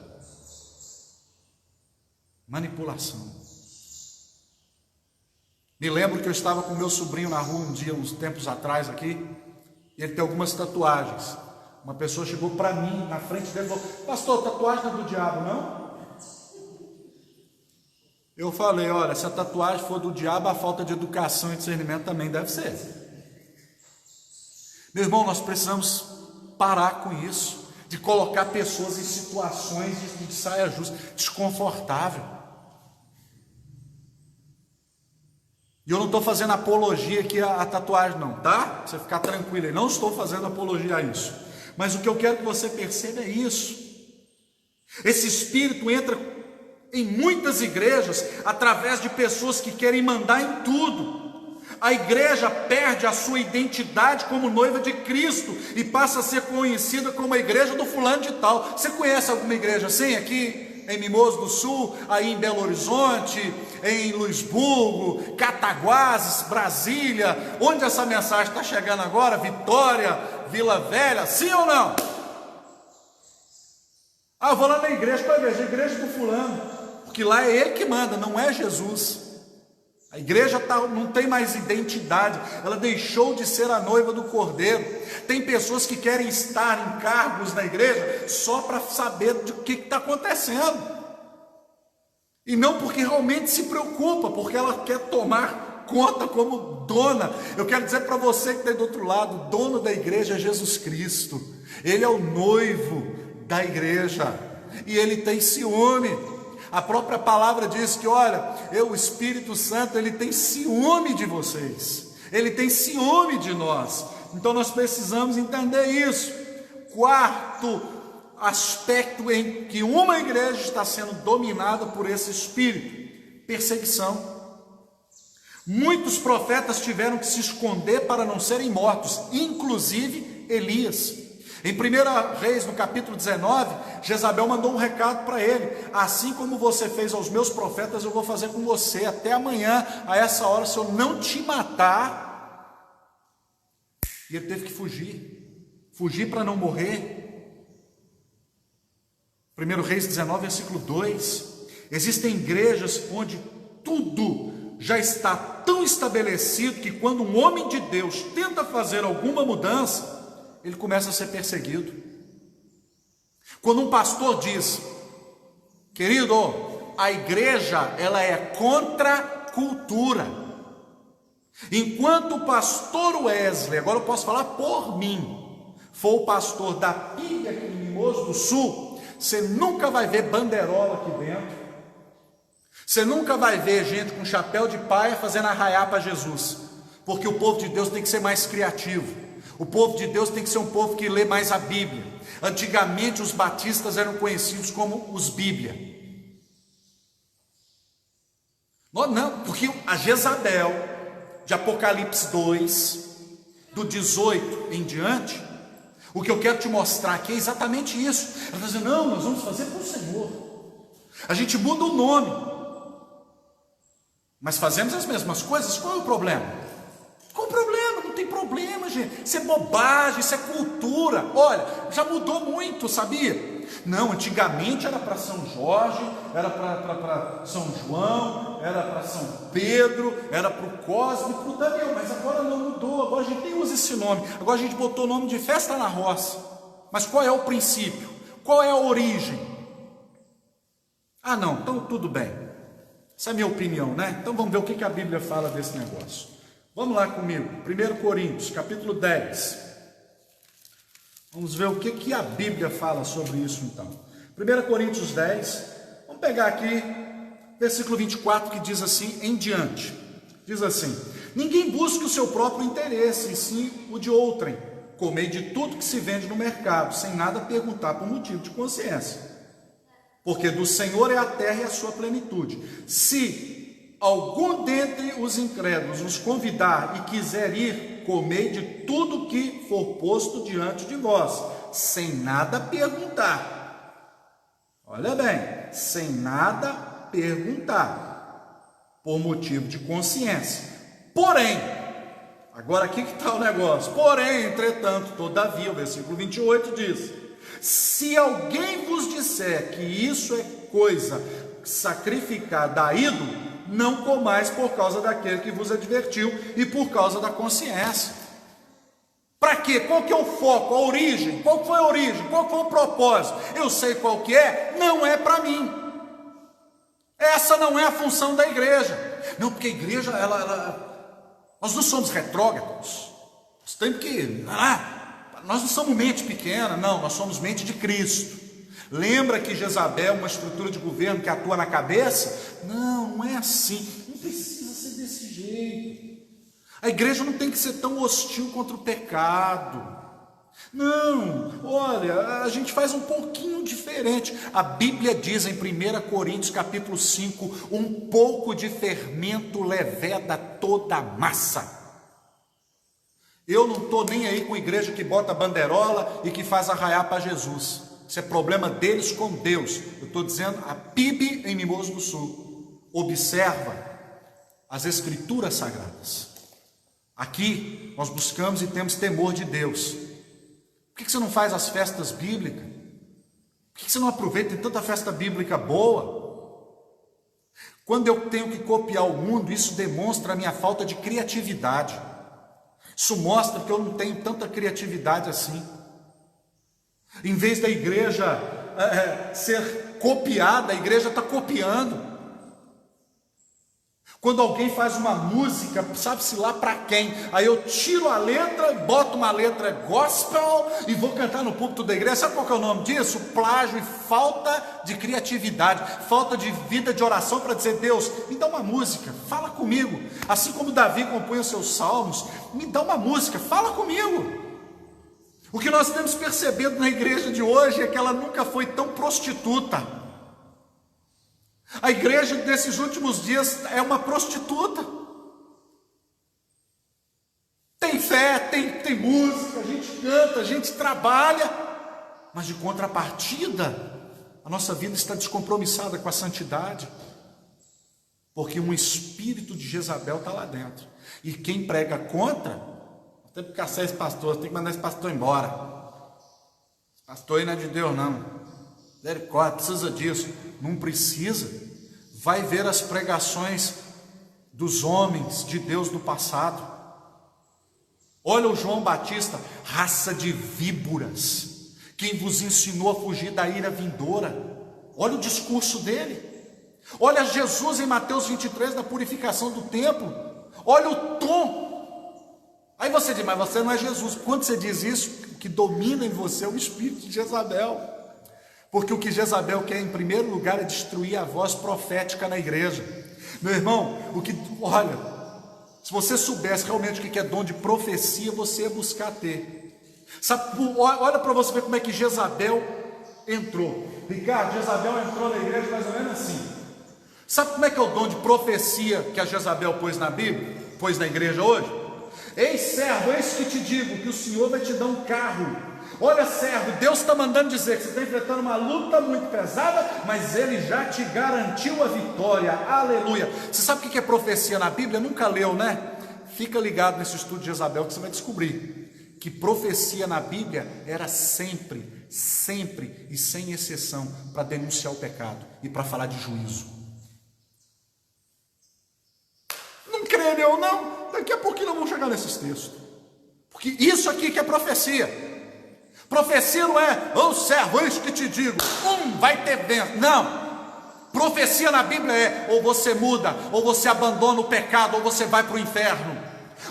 Manipulação. Me lembro que eu estava com meu sobrinho na rua um dia, uns tempos atrás aqui, e ele tem algumas tatuagens. Uma pessoa chegou para mim, na frente dele, e falou: pastor, tatuagem não é do diabo, não? Eu falei: olha, se a tatuagem for do diabo, a falta de educação e discernimento também deve ser. Meu irmão, nós precisamos parar com isso, de colocar pessoas em situações de saia justa, desconfortável. E eu não estou fazendo apologia aqui a tatuagem não, tá? Você ficar tranquilo, eu não estou fazendo apologia a isso. Mas o que eu quero que você perceba é isso. Esse espírito entra em muitas igrejas através de pessoas que querem mandar em tudo. A igreja perde a sua identidade como noiva de Cristo e passa a ser conhecida como a igreja do fulano de tal. Você conhece alguma igreja assim aqui em Mimoso do Sul, aí em Belo Horizonte, em Luisburgo, Cataguases, Brasília, onde essa mensagem está chegando agora? Vitória, Vila Velha, sim ou não? Eu vou lá na igreja, qual é a igreja do fulano? Porque lá é ele que manda, não é Jesus. A igreja não tem mais identidade, ela deixou de ser a noiva do Cordeiro. Tem pessoas que querem estar em cargos na igreja só para saber do que está acontecendo, e não porque realmente se preocupa, porque ela quer tomar conta como dona. Eu quero dizer para você que está do outro lado: o dono da igreja é Jesus Cristo. Ele é o noivo da igreja e ele tem ciúme. A própria palavra diz que, olha, o Espírito Santo, ele tem ciúme de vocês, ele tem ciúme de nós. Então nós precisamos entender isso. Quarto, aspecto em que uma igreja está sendo dominada por esse espírito: perseguição. Muitos profetas tiveram que se esconder para não serem mortos, inclusive Elias. Em 1 Reis, no capítulo 19, Jezabel mandou um recado para ele: assim como você fez aos meus profetas, eu vou fazer com você. Até amanhã, a essa hora, se eu não te matar. E ele teve que fugir para não morrer. 1 Reis 19, versículo 2. Existem igrejas onde tudo já está tão estabelecido que quando um homem de Deus tenta fazer alguma mudança, ele começa a ser perseguido. Quando um pastor diz: querido, a igreja ela é contra a cultura. Enquanto o pastor Wesley, agora eu posso falar por mim, for o pastor da PIB aqui em Mimoso do Sul, você nunca vai ver banderola aqui dentro. Você nunca vai ver gente com chapéu de paia fazendo arraiar para Jesus, porque o povo de Deus tem que ser mais criativo. O povo de Deus tem que ser um povo que lê mais a Bíblia. Antigamente os batistas eram conhecidos como os Bíblia. Não, porque a Jezabel, de Apocalipse 2, do 18 em diante, o que eu quero te mostrar aqui é exatamente isso. Ela está dizendo: não, nós vamos fazer para o Senhor. A gente muda o nome, mas fazemos as mesmas coisas. Qual é o problema? Qual o problema? Não tem problema, gente. Isso é bobagem, isso é cultura. Olha, já mudou muito, sabia? Não, antigamente era para São Jorge, era para São João, era para São Pedro, era para o Cosme, para o Daniel, mas agora não mudou. Agora a gente nem usa esse nome. Agora a gente botou o nome de Festa na Roça. Mas qual é o princípio? Qual é a origem? Ah, não, então tudo bem. Essa é a minha opinião, né? Então vamos ver o que a Bíblia fala desse negócio. Vamos lá comigo, 1 Coríntios, capítulo 10. Vamos ver o que a Bíblia fala sobre isso então. 1 Coríntios 10, vamos pegar aqui, versículo 24, que diz assim em diante. Diz assim: ninguém busca o seu próprio interesse, e sim o de outrem. Comei de tudo que se vende no mercado, sem nada perguntar por motivo de consciência. Porque do Senhor é a terra e a sua plenitude. Se algum dentre os incrédulos nos convidar e quiser ir, comei de tudo que for posto diante de vós, sem nada perguntar. Olha bem, sem nada perguntar, por motivo de consciência. Porém, agora aqui que está o negócio. Porém, entretanto, todavia, o versículo 28 diz: se alguém vos disser que isso é coisa sacrificada a ídolo, não comais por causa daquele que vos advertiu e por causa da consciência. Para quê? Qual que é o foco, a origem? Qual foi a origem? Qual foi o propósito? Eu sei qual que é, não é para mim. Essa não é a função da igreja. Não, porque a igreja, nós não somos retrógrados. Nós temos que... nós não somos mente pequena, não, nós somos mente de Cristo. Lembra que Jezabel é uma estrutura de governo que atua na cabeça? Não é assim, não precisa ser desse jeito. A igreja não tem que ser tão hostil contra o pecado. Não, olha, a gente faz um pouquinho diferente. A Bíblia diz em 1 Coríntios capítulo 5, um pouco de fermento leveda toda a massa. Eu não estou nem aí com igreja que bota banderola e que faz arraiar para Jesus. Isso é problema deles com Deus. Eu estou dizendo, a PIB em Mimoso do Sul observa as escrituras sagradas. Aqui nós buscamos e temos temor de Deus. Por que você não faz as festas bíblicas? Por que você não aproveita? Tem tanta festa bíblica boa. Quando eu tenho que copiar o mundo, isso demonstra a minha falta de criatividade. Isso mostra que eu não tenho tanta criatividade assim. Em vez da igreja ser copiada, a igreja está copiando. Quando alguém faz uma música, sabe-se lá para quem, aí eu tiro a letra, boto uma letra gospel e vou cantar no púlpito da igreja. Sabe qual que é o nome disso? Plágio e falta de criatividade, falta de vida de oração para dizer: Deus, me dá uma música, fala comigo. Assim como Davi compunha os seus salmos, me dá uma música, fala comigo. O que nós temos percebido na igreja de hoje é que ela nunca foi tão prostituta. A igreja desses últimos dias é uma prostituta. Tem fé, tem música, a gente canta, a gente trabalha, mas de contrapartida, a nossa vida está descompromissada com a santidade, porque um espírito de Jezabel está lá dentro. E quem prega contra, tem que caçar esse pastor, tem que mandar esse pastor embora. Esse pastor aí não é de Deus, não. Misericórdia, precisa disso. Não precisa. Vai ver as pregações dos homens de Deus do passado. Olha o João Batista, raça de víboras, quem vos ensinou a fugir da ira vindoura. Olha o discurso dele. Olha Jesus em Mateus 23, da purificação do templo. Olha o tom. Aí você diz, mas você não é Jesus. Quando você diz isso, o que domina em você é o espírito de Jezabel. Porque o que Jezabel quer em primeiro lugar é destruir a voz profética na igreja. Meu irmão, olha, se você soubesse realmente o que é dom de profecia, você ia buscar ter. Sabe, olha para você ver como é que Jezabel entrou. Ricardo, Jezabel entrou na igreja mais ou menos assim. Sabe como é que é o dom de profecia que a Jezabel pôs na Bíblia, pôs na igreja hoje? Ei servo, eis que te digo, que o Senhor vai te dar um carro. Olha servo, Deus está mandando dizer que você está enfrentando uma luta muito pesada, mas Ele já te garantiu a vitória, aleluia. Você sabe o que é profecia na Bíblia? Nunca leu, né? Fica ligado nesse estudo de Jezabel que você vai descobrir que profecia na Bíblia era sempre e sem exceção para denunciar o pecado e para falar de juízo. Não crê ou não? Daqui a pouquinho nós vamos chegar nesses textos, porque isso aqui que é profecia. Profecia não é, ô servo, eis que te digo, vai ter vento. Não, profecia na Bíblia é, ou você muda, ou você abandona o pecado, ou você vai para o inferno,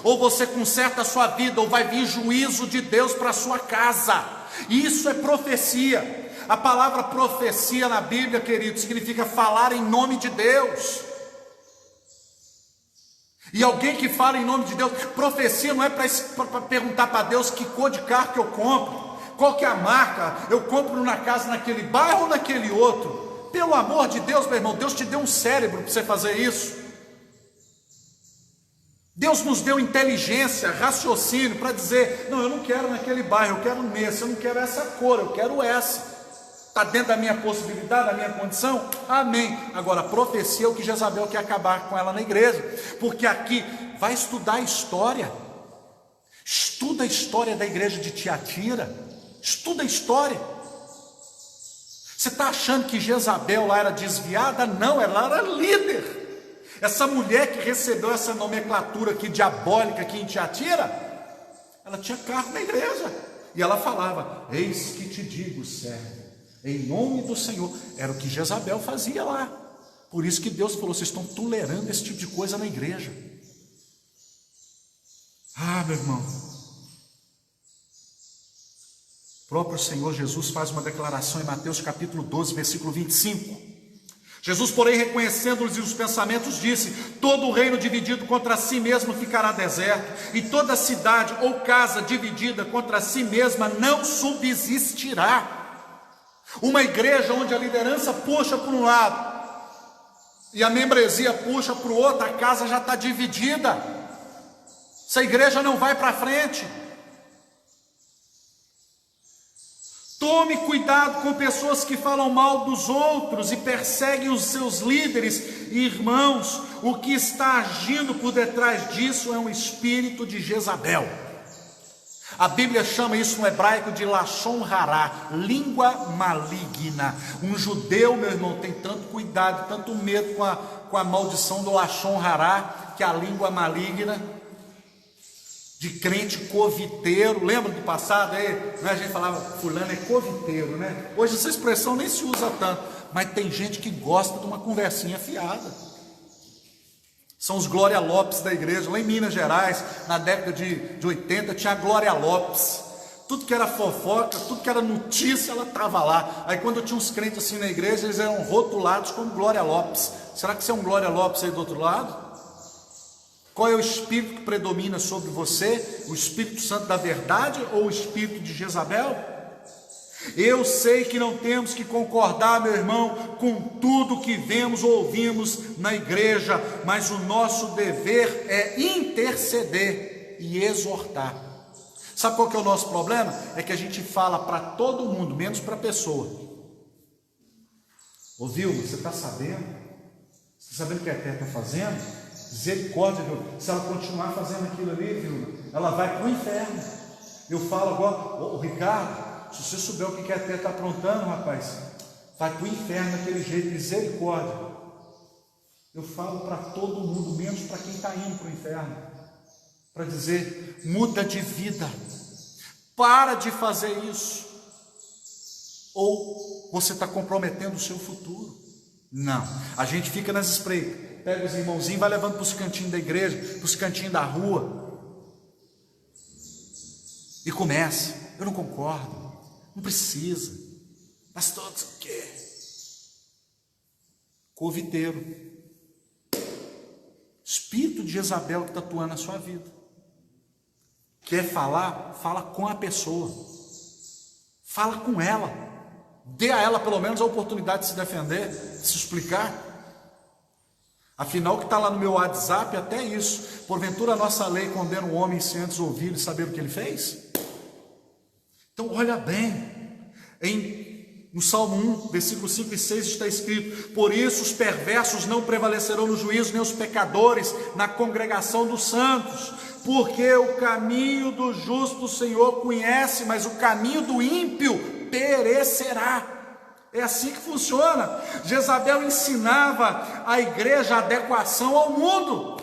ou você conserta a sua vida, ou vai vir juízo de Deus para a sua casa. Isso é profecia. A palavra profecia na Bíblia, querido, significa falar em nome de Deus. E alguém que fala em nome de Deus, profecia não é para perguntar para Deus que cor de carro que eu compro, qual que é a marca, eu compro na casa naquele bairro ou naquele outro. Pelo amor de Deus, meu irmão, Deus te deu um cérebro para você fazer isso. Deus nos deu inteligência, raciocínio para dizer, não, eu não quero naquele bairro, eu quero nesse, eu não quero essa cor, eu quero essa. Está dentro da minha possibilidade, da minha condição? Amém. Agora, a profecia é o que Jezabel quer acabar com ela na igreja, porque aqui vai estudar a história. Estuda a história da igreja de Tiatira. Estuda a história. Você está achando que Jezabel lá era desviada? Não, ela era líder. Essa mulher que recebeu essa nomenclatura aqui diabólica aqui em Tiatira, ela tinha cargo na igreja. E ela falava, eis que te digo, servo, em nome do Senhor. Era o que Jezabel fazia lá. Por isso que Deus falou, vocês estão tolerando esse tipo de coisa na igreja. Ah, meu irmão, o próprio Senhor Jesus faz uma declaração em Mateus capítulo 12, versículo 25. Jesus, porém, reconhecendo-lhes os pensamentos, disse, todo o reino dividido contra si mesmo ficará deserto, e toda cidade ou casa dividida contra si mesma não subsistirá. Uma igreja onde a liderança puxa para um lado e a membresia puxa para o outro, a casa já está dividida. Essa igreja não vai para frente. Tome cuidado com pessoas que falam mal dos outros e perseguem os seus líderes e irmãos. O que está agindo por detrás disso é um espírito de Jezabel. A Bíblia chama isso no hebraico de Lashon Hará, língua maligna. Um judeu, meu irmão, tem tanto cuidado, tanto medo com a maldição do Lashon Hará, que é a língua maligna, de crente coviteiro. Lembra do passado aí? A gente falava, fulano é coviteiro, né? Hoje essa expressão nem se usa tanto, mas tem gente que gosta de uma conversinha fiada. São os Glória Lopes da igreja. Lá em Minas Gerais, na década de 80, tinha a Glória Lopes. Tudo que era fofoca, tudo que era notícia, ela estava lá. Aí quando tinha uns crentes assim na igreja, eles eram rotulados como Glória Lopes. Será que você é um Glória Lopes aí do outro lado? Qual é o espírito que predomina sobre você? O Espírito Santo da verdade ou o espírito de Jezabel? Eu sei que não temos que concordar, meu irmão, com tudo que vemos ou ouvimos na igreja, mas o nosso dever é interceder e exortar. Sabe qual que é o nosso problema? É que a gente fala para todo mundo, menos para a pessoa. Ô Vilma, você está sabendo? Você está sabendo o que a Té está fazendo? Misericórdia, Vilma. Se ela continuar fazendo aquilo ali, Vilma, ela vai para o inferno. Eu falo agora, ô Ricardo, se você souber o que a Té está aprontando, rapaz, vai para o inferno daquele jeito, misericórdia. Eu falo para todo mundo, menos para quem está indo para o inferno, para dizer, muda de vida, para de fazer isso, ou você está comprometendo o seu futuro. Não, a gente fica nas espreitas, pega os irmãozinhos e vai levando para os cantinhos da igreja, para os cantinhos da rua, e começa, eu não concordo, não precisa, mas todos o quê? Coviteiro, espírito de Jezabel que está atuando na sua vida. Quer falar? Fala com a pessoa, fala com ela, dê a ela pelo menos a oportunidade de se defender, de se explicar. Afinal, o que está lá no meu WhatsApp é até isso. Porventura a nossa lei condena o homem sem antes ouvir e saber o que ele fez? Então olha bem, no Salmo 1, versículos 5 e 6 está escrito: por isso os perversos não prevalecerão no juízo, nem os pecadores na congregação dos santos, porque o caminho do justo o Senhor conhece, mas o caminho do ímpio perecerá. É assim que funciona. Jezabel ensinava a igreja a adequação ao mundo.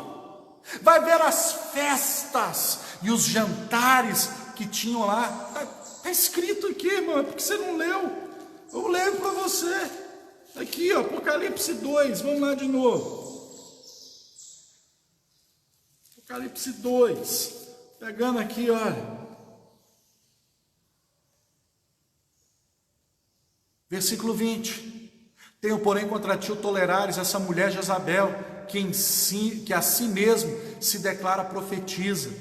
Vai ver as festas e os jantares que tinham lá. Está escrito aqui, irmão, é porque você não leu. Eu leio para você. Aqui, ó, Apocalipse 2, vamos lá de novo. Apocalipse 2, pegando aqui, olha. Versículo 20: tenho, porém, contra ti o tolerares essa mulher Jezabel, que a si mesmo se declara profetiza.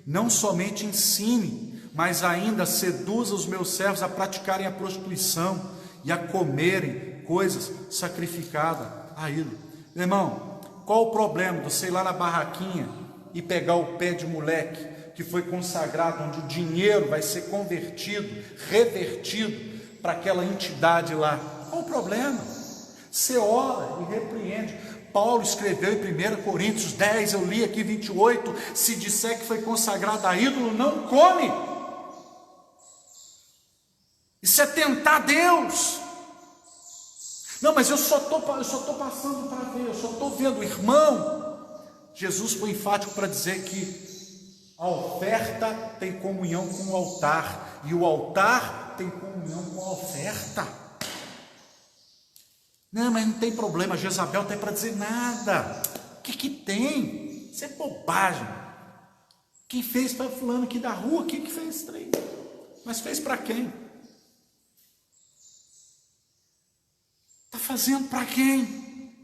Não somente ensine, mas ainda seduza os meus servos a praticarem a prostituição e a comerem coisas sacrificadas a ídolo. Meu irmão, qual o problema de você ir lá na barraquinha e pegar o pé de moleque que foi consagrado, onde o dinheiro vai ser convertido, revertido para aquela entidade lá? Qual o problema? Você ora e repreende. Paulo escreveu em 1 Coríntios 10, eu li aqui 28, se disser que foi consagrado a ídolo, não come. Isso é tentar Deus. Não, mas eu só estou passando para ver, eu só estou vendo, irmão. Jesus foi enfático para dizer que a oferta tem comunhão com o altar, e o altar tem comunhão com a oferta. Não, mas não tem problema, Jezabel tem para dizer nada. O que tem? Isso é bobagem. Quem fez foi fulano aqui da rua, quem que fez esse trem? Mas fez para quem? Está fazendo para quem?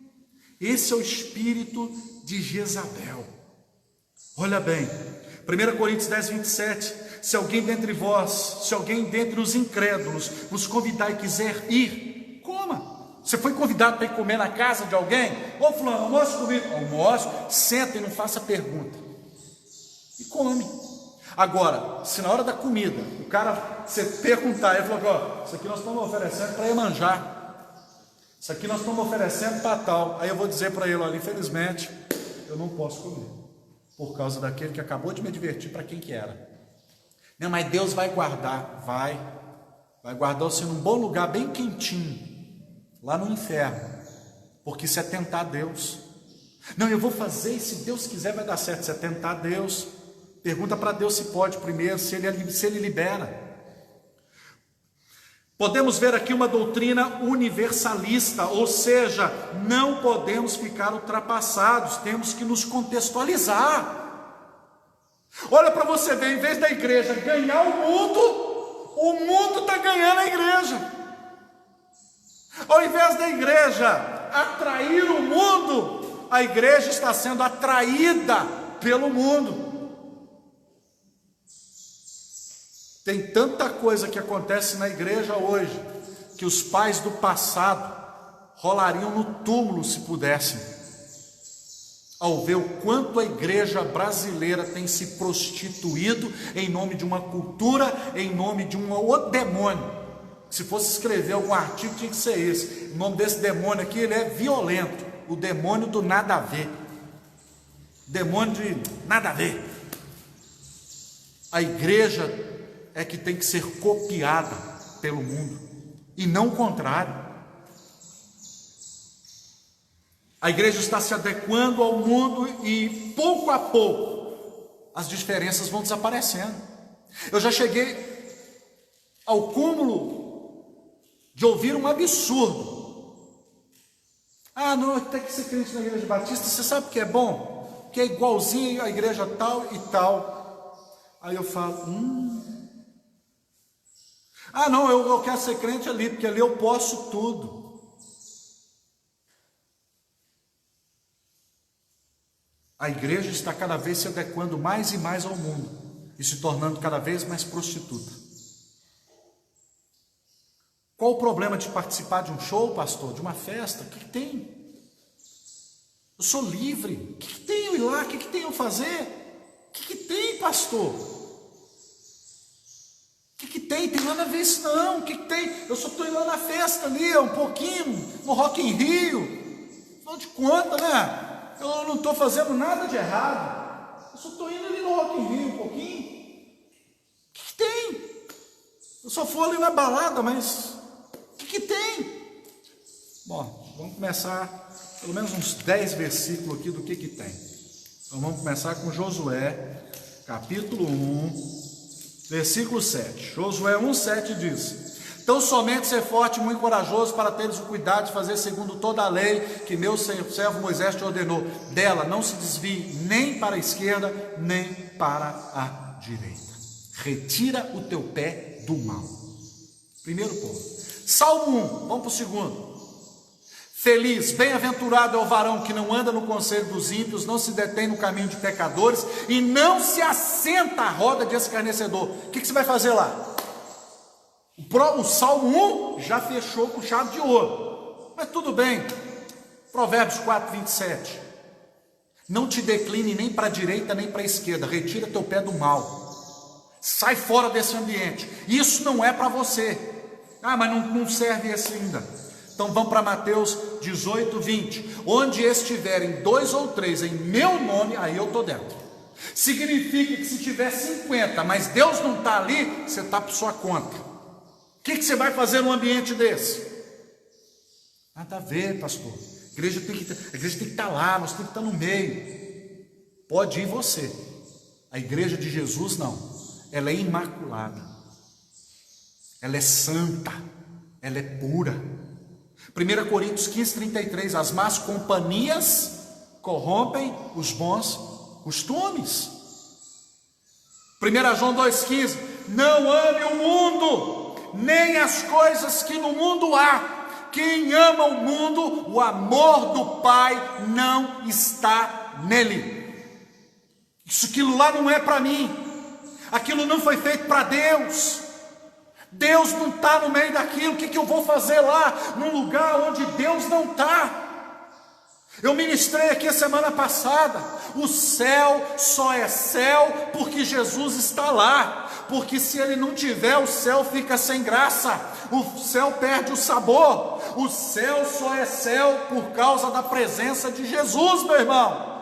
Esse é o espírito de Jezabel. Olha bem, 1 Coríntios 10, 27, se alguém dentre vós, se alguém dentre os incrédulos vos convidar e quiser ir, coma. Você foi convidado para ir comer na casa de alguém? Ô fulano, almoço comigo. Almoço, senta e não faça pergunta. E come. Agora, se na hora da comida, o cara, você perguntar, ele falou, ó, isso aqui nós estamos oferecendo para Iemanjá. Isso aqui nós estamos oferecendo para tal. Aí eu vou dizer para ele, olha, infelizmente, eu não posso comer, por causa daquele que acabou de me advertir para quem que era. Não, mas Deus vai guardar. Vai guardar você num bom lugar, bem quentinho, lá no inferno, porque isso é tentar Deus. Não, eu vou fazer e se Deus quiser vai dar certo. Isso é tentar Deus. Pergunta para Deus se pode primeiro, se ele libera. Podemos ver aqui uma doutrina universalista, ou seja, não podemos ficar ultrapassados, temos que nos contextualizar. Olha para você ver, em vez da igreja ganhar o mundo está ganhando a igreja. Ao invés da igreja atrair o mundo, a igreja está sendo atraída pelo mundo. Tem tanta coisa que acontece na igreja hoje, que os pais do passado rolariam no túmulo se pudessem, ao ver o quanto a igreja brasileira tem se prostituído em nome de uma cultura, em nome de um outro demônio. Se fosse escrever algum artigo, tinha que ser esse. O nome desse demônio aqui, ele é violento, o demônio do nada a ver, demônio de nada a ver. A igreja é que tem que ser copiada pelo mundo, e não o contrário. A igreja está se adequando ao mundo e pouco a pouco as diferenças vão desaparecendo. Eu já cheguei ao cúmulo de ouvir um absurdo. Ah, não, tem que ser crente na igreja batista, você sabe o que é bom? Que é igualzinho à igreja tal e tal. Aí eu falo, ah não, eu quero ser crente ali, porque ali eu posso tudo. A igreja está cada vez se adequando mais e mais ao mundo e se tornando cada vez mais prostituta. Qual o problema de participar de um show, pastor? De uma festa? O que tem? Eu sou livre. O que tem eu ir lá? O que tem eu fazer? O que tem, pastor? O que tem? Tem nada a ver isso não. O que tem? Eu só estou indo lá na festa ali, um pouquinho, no Rock in Rio. Afinal de contas, né? Eu não estou fazendo nada de errado. Eu só estou indo ali no Rock in Rio um pouquinho. O que tem? Eu só for ali na balada, mas o que tem? Bom, vamos começar pelo menos uns 10 versículos aqui do que tem. Então vamos começar com Josué, capítulo 1, versículo 7. Josué 1,7 diz: então somente ser forte e muito corajoso para teres o cuidado de fazer segundo toda a lei que meu servo Moisés te ordenou. Dela não se desvie nem para a esquerda, nem para a direita. Retira o teu pé do mal. Primeiro ponto. Salmo 1, vamos para o segundo. Feliz, bem-aventurado é o varão que não anda no conselho dos ímpios, não se detém no caminho de pecadores e não se assenta à roda de escarnecedor. O que você vai fazer lá? O Salmo 1 já fechou com chave de ouro, mas tudo bem. Provérbios 4, 27. Não te decline nem para a direita nem para a esquerda, retira teu pé do mal, sai fora desse ambiente, isso não é para você. Ah, mas não serve esse ainda. Então vamos para Mateus 18, 20. Onde estiverem 2 ou 3 em meu nome, aí eu estou dentro. Significa que se tiver 50, mas Deus não está ali, você está por sua conta. O que você vai fazer num ambiente desse? Nada a ver, pastor. A igreja tem que estar lá, nós temos que estar no meio. Pode ir você. A igreja de Jesus não. Ela é imaculada. Ela é santa. Ela é pura. 1 Coríntios 15, 33. As más companhias corrompem os bons costumes. 1 João 2,15. Não ame o mundo, nem as coisas que no mundo há. Quem ama o mundo, o amor do Pai não está nele. Aquilo lá não é para mim. Aquilo não foi feito para Deus. Deus não está no meio daquilo. O que eu vou fazer lá, num lugar onde Deus não está? Eu ministrei aqui a semana passada. O céu só é céu porque Jesus está lá. Porque se ele não tiver, o céu fica sem graça, o céu perde o sabor. O céu só é céu por causa da presença de Jesus, meu irmão.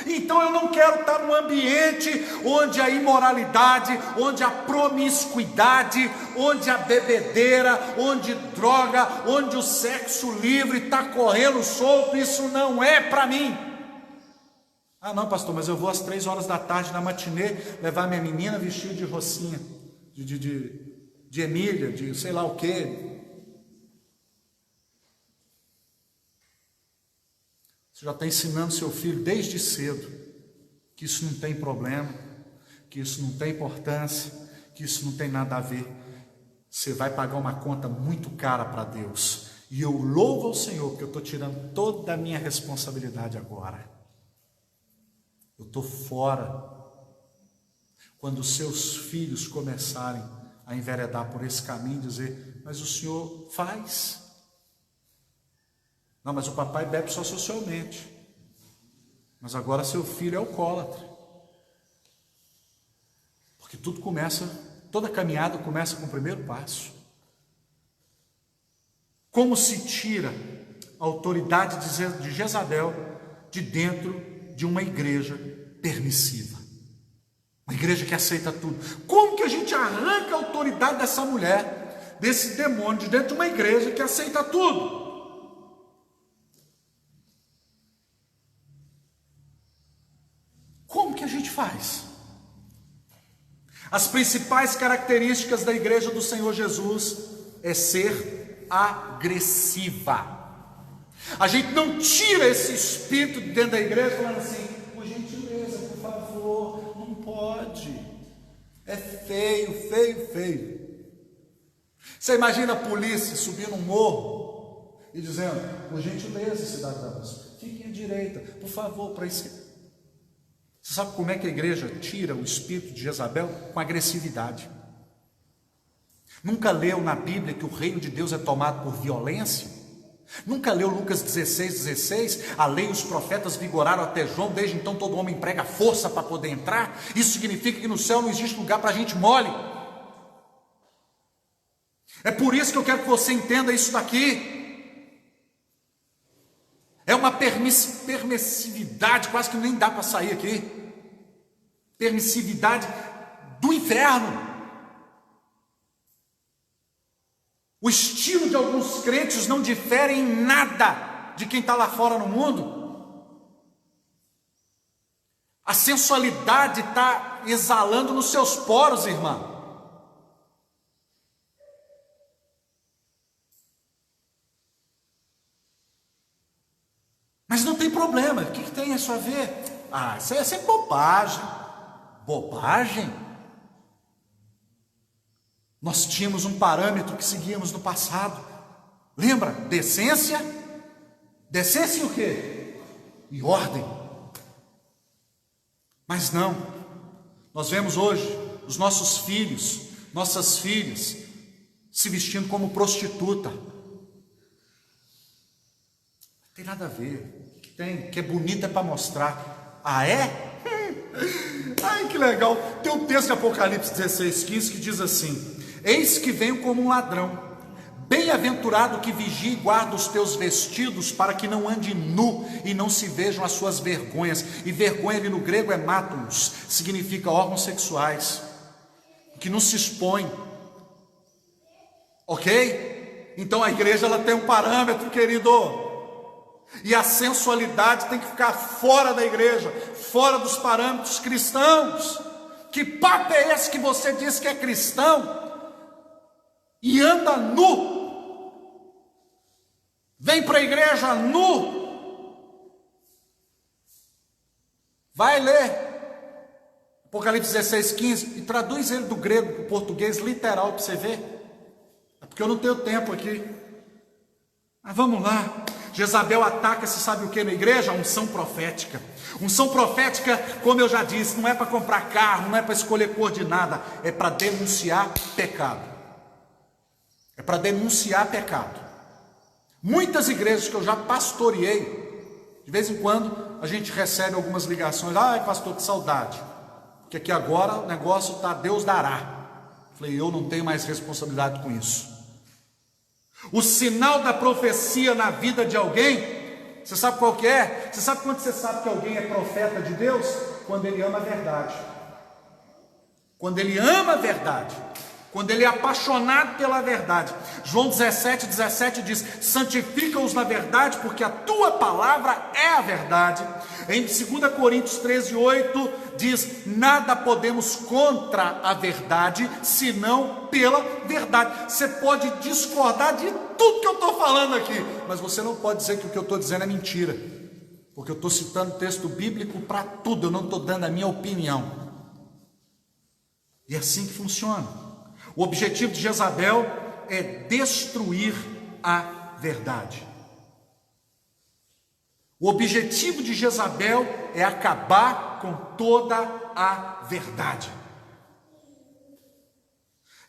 Então eu não quero estar num ambiente onde a imoralidade, onde a promiscuidade, onde a bebedeira, onde droga, onde o sexo livre está correndo solto. Isso não é para mim. Ah não, pastor, mas eu vou às 3 horas da tarde na matinê levar minha menina vestida de rocinha, de Emília, de sei lá o quê. Você já está ensinando seu filho desde cedo que isso não tem problema, que isso não tem importância, que isso não tem nada a ver. Você vai pagar uma conta muito cara para Deus. E eu louvo ao Senhor, porque eu estou tirando toda a minha responsabilidade agora. Eu estou fora. Quando os seus filhos começarem a enveredar por esse caminho, dizer, mas o senhor faz. Não, mas o papai bebe só socialmente. Mas agora seu filho é alcoólatra. Porque tudo começa, toda caminhada começa com o primeiro passo. Como se tira a autoridade de Jezabel de dentro de uma igreja permissiva? Uma igreja que aceita tudo. Como que a gente arranca a autoridade dessa mulher, desse demônio, de dentro de uma igreja que aceita tudo? Como que a gente faz? As principais características da igreja do Senhor Jesus é ser agressiva. A gente não tira esse espírito de dentro da igreja falando assim, por gentileza, por favor, não pode. É feio, feio, feio. Você imagina a polícia subindo um morro e dizendo, por gentileza, cidadãos, fiquem à direita, por favor, para esse... Você sabe como é que a igreja tira o espírito de Jezabel? Com agressividade. Nunca leu na Bíblia que o reino de Deus é tomado por violência? Nunca leu Lucas 16:16? A lei e os profetas vigoraram até João, desde então todo homem emprega força para poder entrar. Isso significa que no céu não existe lugar para gente mole. É por isso que eu quero que você entenda isso daqui. É uma permissividade, quase que nem dá para sair aqui. Permissividade do inferno. O estilo de alguns crentes não difere em nada de quem está lá fora no mundo. A sensualidade está exalando nos seus poros, irmã. Mas não tem problema, o que tem isso a ver? Ah, isso é bobagem. Bobagem? Nós tínhamos um parâmetro que seguíamos no passado. Lembra? Decência? Decência e o quê? E ordem. Mas não. Nós vemos hoje os nossos filhos, nossas filhas, se vestindo como prostituta. Não tem nada a ver. O que tem? Que é bonita para mostrar. Ah, é? Ai, que legal. Tem um texto de Apocalipse 16:15 que diz assim: eis que venho como um ladrão. Bem-aventurado que vigia e guarda os teus vestidos, para que não ande nu e não se vejam as suas vergonhas. E vergonha ali no grego é mátulos, significa órgãos sexuais, que não se expõe. Ok? Então a igreja ela tem um parâmetro, querido. E a sensualidade tem que ficar fora da igreja, fora dos parâmetros cristãos. Que papo é esse que você diz que é cristão e anda nu? Vem para a igreja nu? Vai ler Apocalipse 16:15 e traduz ele do grego para o português literal para você ver. É porque eu não tenho tempo aqui. Mas vamos lá. Jezabel ataca, se sabe o que na igreja? A unção profética. Unção profética, como eu já disse, não é para comprar carro, não é para escolher cor de nada, é para denunciar pecado. É para denunciar pecado. Muitas igrejas que eu já pastoreei, de vez em quando a gente recebe algumas ligações. Ai, pastor, que saudade, porque aqui agora o negócio está Deus dará. Falei, eu não tenho mais responsabilidade com isso. O sinal da profecia na vida de alguém, você sabe qual que é? Você sabe quando você sabe que alguém é profeta de Deus? Quando ele ama a verdade. Quando ele ama a verdade. Quando ele é apaixonado pela verdade. João 17:17 diz: santifica-os na verdade, porque a tua palavra é a verdade. Em 2 Coríntios 13:8 diz: nada podemos contra a verdade, senão pela verdade. Você pode discordar de tudo que eu estou falando aqui, mas você não pode dizer que o que eu estou dizendo é mentira, porque eu estou citando texto bíblico para tudo, eu não estou dando a minha opinião. E é assim que funciona. O objetivo de Jezabel é destruir a verdade. O objetivo de Jezabel é acabar com toda a verdade.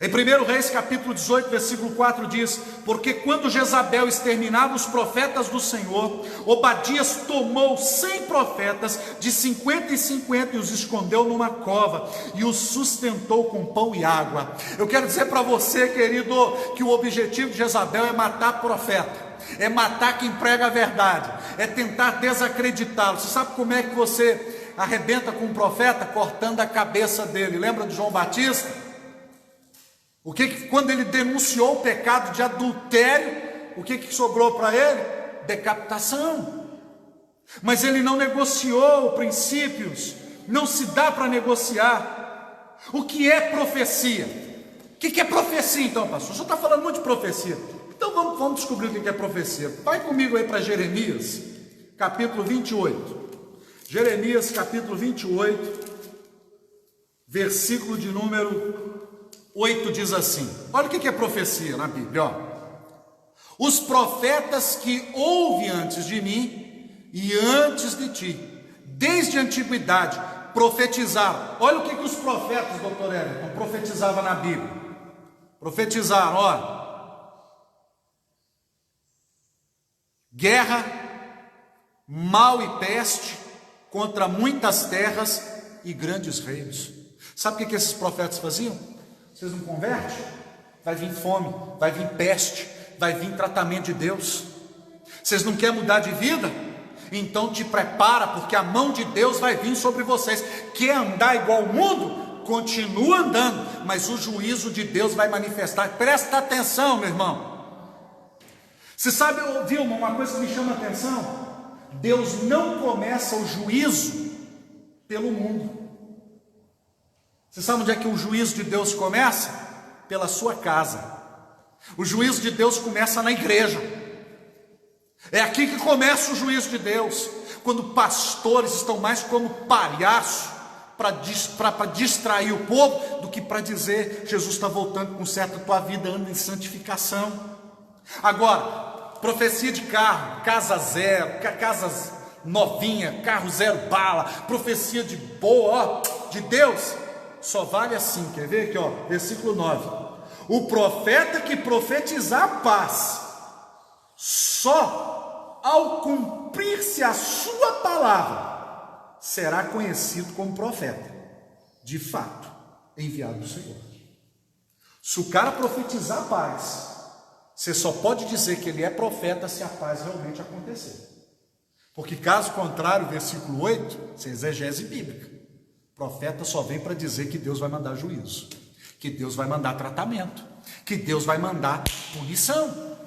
Em 1 Reis capítulo 18, versículo 4 diz: porque quando Jezabel exterminava os profetas do Senhor, Obadias tomou 100 profetas de 50 em 50 e os escondeu numa cova e os sustentou com pão e água. Eu quero dizer para você, querido, que o objetivo de Jezabel é matar profeta, é matar quem prega a verdade, é tentar desacreditá-lo. Você sabe como é que você arrebenta com um profeta? Cortando a cabeça dele. Lembra de João Batista? Quando ele denunciou o pecado de adultério, o que sobrou para ele? Decapitação. Mas ele não negociou princípios, não se dá para negociar. O que é profecia? O que é profecia então, pastor? O senhor está falando muito de profecia. Então vamos descobrir o que é profecia. Vai comigo aí para Jeremias, capítulo 28. Jeremias, capítulo 28, versículo de número 8 diz assim: olha o que é profecia na Bíblia, ó. Os profetas que houve antes de mim e antes de ti, desde a antiguidade, profetizaram. Olha o que os profetas, doutor Everton, profetizavam na Bíblia. Profetizaram, olha: guerra, mal e peste contra muitas terras e grandes reinos. Sabe o que esses profetas faziam? Vocês não convertem? Vai vir fome, vai vir peste, vai vir tratamento de Deus. Vocês não querem mudar de vida? Então te prepara, porque a mão de Deus vai vir sobre vocês. Quer andar igual o mundo? Continua andando, mas o juízo de Deus vai manifestar. Presta atenção, meu irmão. Você sabe, Vilma, uma coisa que me chama a atenção: Deus não começa o juízo pelo mundo. Você sabe onde é que o juízo de Deus começa? Pela sua casa. O juízo de Deus começa na igreja. É aqui que começa o juízo de Deus. Quando pastores estão mais como palhaço para distrair o povo do que para dizer: Jesus está voltando, conserta a tua vida, anda em santificação. Agora, profecia de carro, casa zero, casas novinha, carro zero bala, profecia de boa, ó, de Deus, só vale assim. Quer ver aqui, ó, versículo 9: o profeta que profetizar a paz, só ao cumprir-se a sua palavra, será conhecido como profeta, de fato, enviado do Senhor. Se o cara profetizar a paz, você só pode dizer que ele é profeta se a paz realmente acontecer. Porque caso contrário, versículo 8, isso é exegese bíblica. Profeta só vem para dizer que Deus vai mandar juízo, que Deus vai mandar tratamento, que Deus vai mandar punição.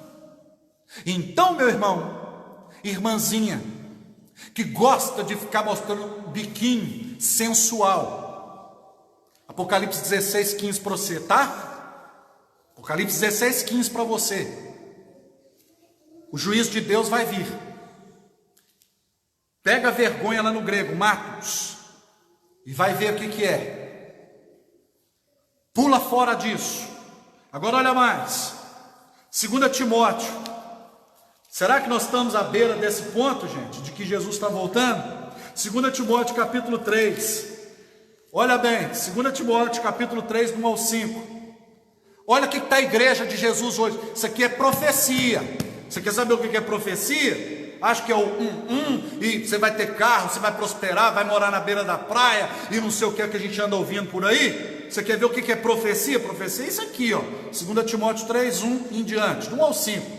Então, meu irmão, irmãzinha, que gosta de ficar mostrando biquinho sensual, Apocalipse 16, 15 para você, tá? Apocalipse 16, 15 para você. O juízo de Deus vai vir. Pega a vergonha lá no grego, matos, e vai ver o que é. Pula fora disso. Agora olha mais, 2 Timóteo. Será que nós estamos à beira desse ponto, gente, de que Jesus está voltando? 2 Timóteo capítulo 3. Olha bem, 2 Timóteo capítulo 3, do 1 ao 5. Olha o que está a igreja de Jesus hoje. Isso aqui é profecia. Você quer saber o que é profecia? Acho que é e você vai ter carro, você vai prosperar, vai morar na beira da praia e não sei o que é que a gente anda ouvindo por aí. Você quer ver o que é profecia? Profecia é isso aqui, ó, 2 Timóteo 3, 1 em diante, do 1 ao 5.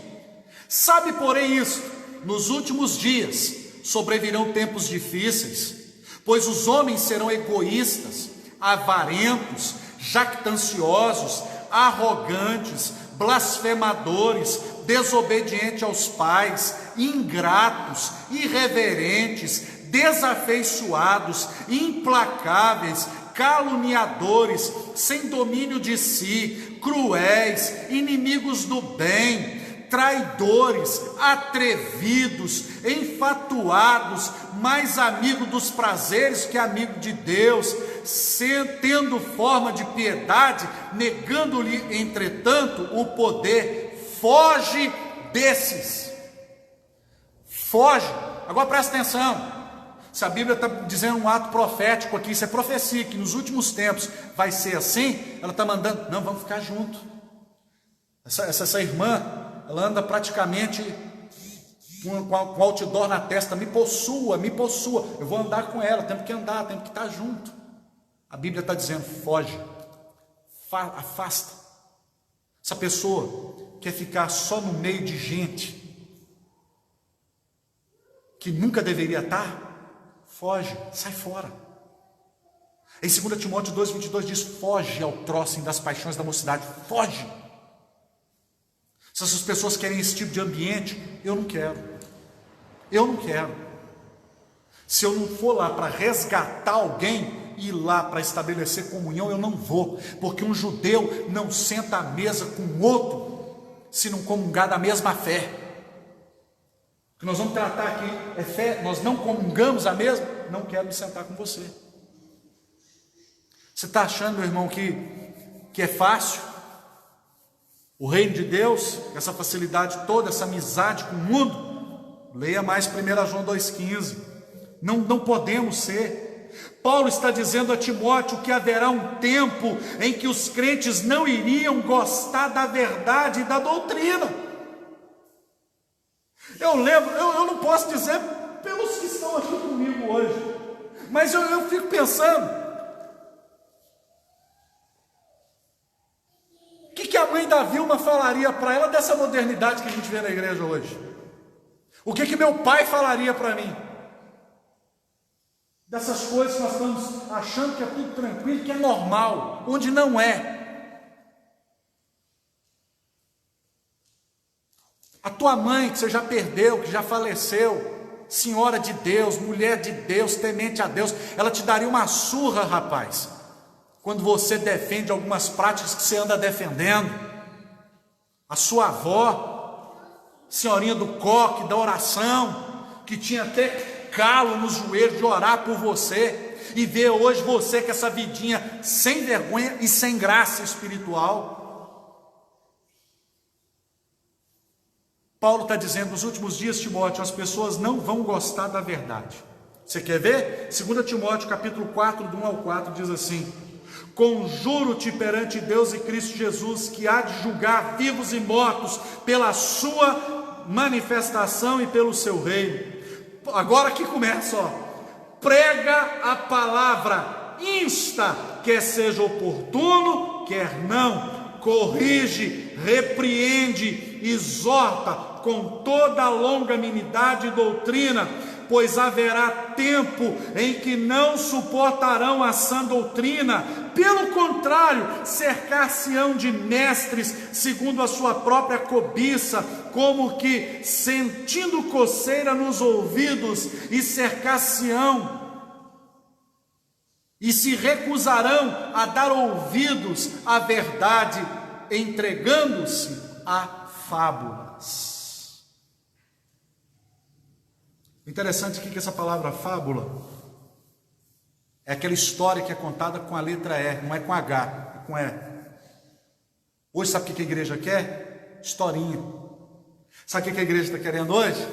Sabe, porém, isso: nos últimos dias sobrevirão tempos difíceis, pois os homens serão egoístas, avarentos, jactanciosos, arrogantes, blasfemadores, desobedientes aos pais, ingratos, irreverentes, desafeiçoados, implacáveis, caluniadores, sem domínio de si, cruéis, inimigos do bem, traidores, atrevidos, enfatuados, mais amigo dos prazeres que amigo de Deus, tendo forma de piedade, negando-lhe, entretanto, o poder. Foge desses. Foge. Agora presta atenção. Se a Bíblia está dizendo um ato profético aqui, isso é profecia, que nos últimos tempos vai ser assim, ela está mandando, não, vamos ficar junto. Essa irmã, ela anda praticamente com outdoor na testa, me possua, eu vou andar com ela, temos que andar, temos que estar junto. A Bíblia está dizendo, foge, afasta. Essa pessoa quer ficar só no meio de gente que nunca deveria estar, foge, sai fora. Em 2 Timóteo 2,22 diz, foge ao troço das paixões da mocidade, foge. Se essas pessoas querem esse tipo de ambiente, eu não quero. Se eu não for lá para resgatar alguém, ir lá para estabelecer comunhão, eu não vou, porque um judeu não senta à mesa com outro, se não comungar da mesma fé. O que nós vamos tratar aqui é fé, nós não comungamos a mesma, não quero me sentar com você. Você está achando, meu irmão, que é fácil? O reino de Deus, essa facilidade toda, essa amizade com o mundo? Leia mais 1 João 2,15. Não podemos ser. Paulo está dizendo a Timóteo que haverá um tempo em que os crentes não iriam gostar da verdade e da doutrina. Eu lembro, eu não posso dizer pelos que estão aqui comigo hoje, mas eu fico pensando, o que a mãe da Vilma falaria para ela dessa modernidade que a gente vê na igreja hoje? O que meu pai falaria para mim? Dessas coisas que nós estamos achando que é tudo tranquilo, que é normal, onde não é. A tua mãe que você já perdeu, que já faleceu, senhora de Deus, mulher de Deus, temente a Deus, ela te daria uma surra, rapaz, quando você defende algumas práticas que você anda defendendo. A sua avó, senhorinha do coque, da oração, que tinha até calo nos joelhos de orar por você, e ver hoje você com essa vidinha sem vergonha e sem graça espiritual. Paulo está dizendo, nos últimos dias, Timóteo, as pessoas não vão gostar da verdade. Você quer ver? 2 Timóteo capítulo 4, do 1 ao 4, diz assim: conjuro-te perante Deus e Cristo Jesus, que há de julgar vivos e mortos pela sua manifestação e pelo seu reino. Agora que começa, prega a palavra, insta, quer seja oportuno, quer não, corrige, repreende, exorta com toda longanimidade e doutrina, pois haverá tempo em que não suportarão a sã doutrina, pelo contrário, cercar-se-ão de mestres segundo a sua própria cobiça, como que sentindo coceira nos ouvidos, e cercar-se-ão e se recusarão a dar ouvidos à verdade, entregando-se a fábulas. Interessante aqui que essa palavra fábula é aquela história que é contada com a letra E, não é com H, é com E. Hoje sabe o que a igreja quer? Historinha. Sabe o que a igreja está querendo hoje?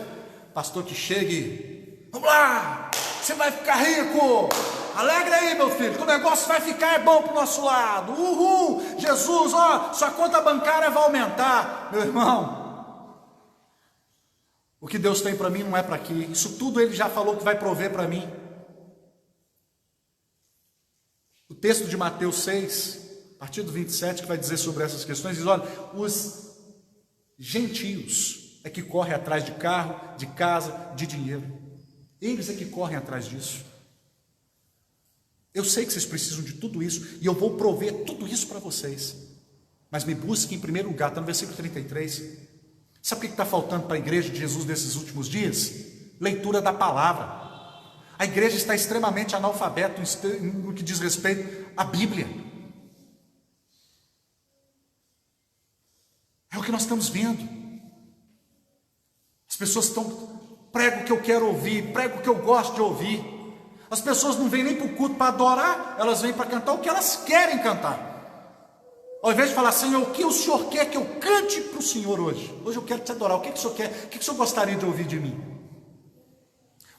Pastor que chegue, vamos lá, você vai ficar rico, alegra aí meu filho, que o negócio vai ficar bom para o nosso lado, uhul, Jesus, sua conta bancária vai aumentar. Meu irmão, o que Deus tem para mim não é para aqui, isso tudo Ele já falou que vai prover para mim. O texto de Mateus 6, a partir do 27, que vai dizer sobre essas questões, diz, olha, os gentios é que correm atrás de carro, de casa, de dinheiro. Eles é que correm atrás disso. Eu sei que vocês precisam de tudo isso, e eu vou prover tudo isso para vocês. Mas me busquem em primeiro lugar, está no versículo 33. Sabe o que está faltando para a igreja de Jesus nesses últimos dias? Leitura da palavra. A igreja está extremamente analfabeta no que diz respeito à Bíblia. É o que nós estamos vendo. As pessoas prego o que eu quero ouvir, prego o que eu gosto de ouvir. As pessoas não vêm nem para o culto para adorar, elas vêm para cantar o que elas querem cantar. Ao invés de falar, Senhor, o que o Senhor quer que eu cante para o Senhor hoje? Hoje eu quero te adorar, o que o Senhor quer? O que o Senhor gostaria de ouvir de mim?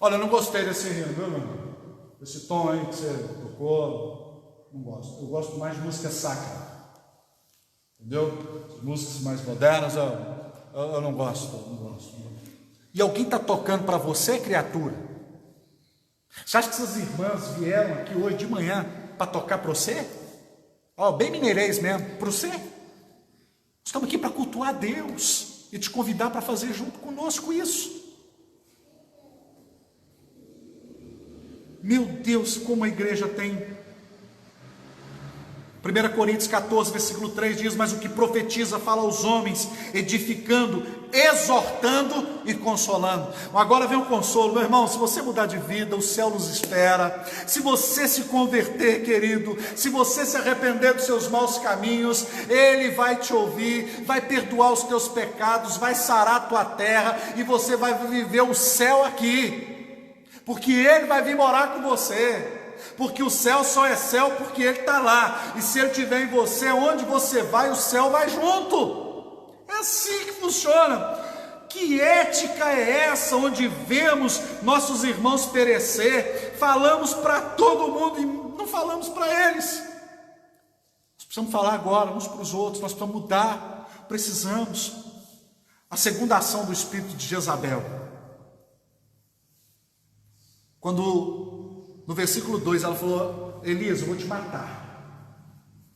Olha, eu não gostei desse hino, viu, meu irmão? Esse tom aí que você tocou, não gosto. Eu gosto mais de música sacra. Entendeu? As músicas mais modernas, eu não gosto, E alguém está tocando para você, criatura? Você acha que essas irmãs vieram aqui hoje de manhã para tocar para você? Bem mineirês mesmo, para você? Estamos aqui para cultuar a Deus e te convidar para fazer junto conosco isso. Meu Deus, como a igreja tem... 1 Coríntios 14, versículo 3 diz: mas o que profetiza fala aos homens, edificando, exortando e consolando. Agora vem um consolo, meu irmão, se você mudar de vida, o céu nos espera. Se você se converter, querido, se você se arrepender dos seus maus caminhos, Ele vai te ouvir, vai perdoar os teus pecados, vai sarar a tua terra, e você vai viver o céu aqui, porque Ele vai vir morar com você. Porque o céu só é céu porque Ele está lá, e se Ele estiver em você, onde você vai, o céu vai junto. É assim que funciona. Que ética é essa, onde vemos nossos irmãos perecer, falamos para todo mundo e não falamos para eles? Nós precisamos falar agora uns para os outros, nós precisamos mudar, precisamos. A segunda ação do espírito de Jezabel, quando no versículo 2 ela falou: Elias, eu vou te matar.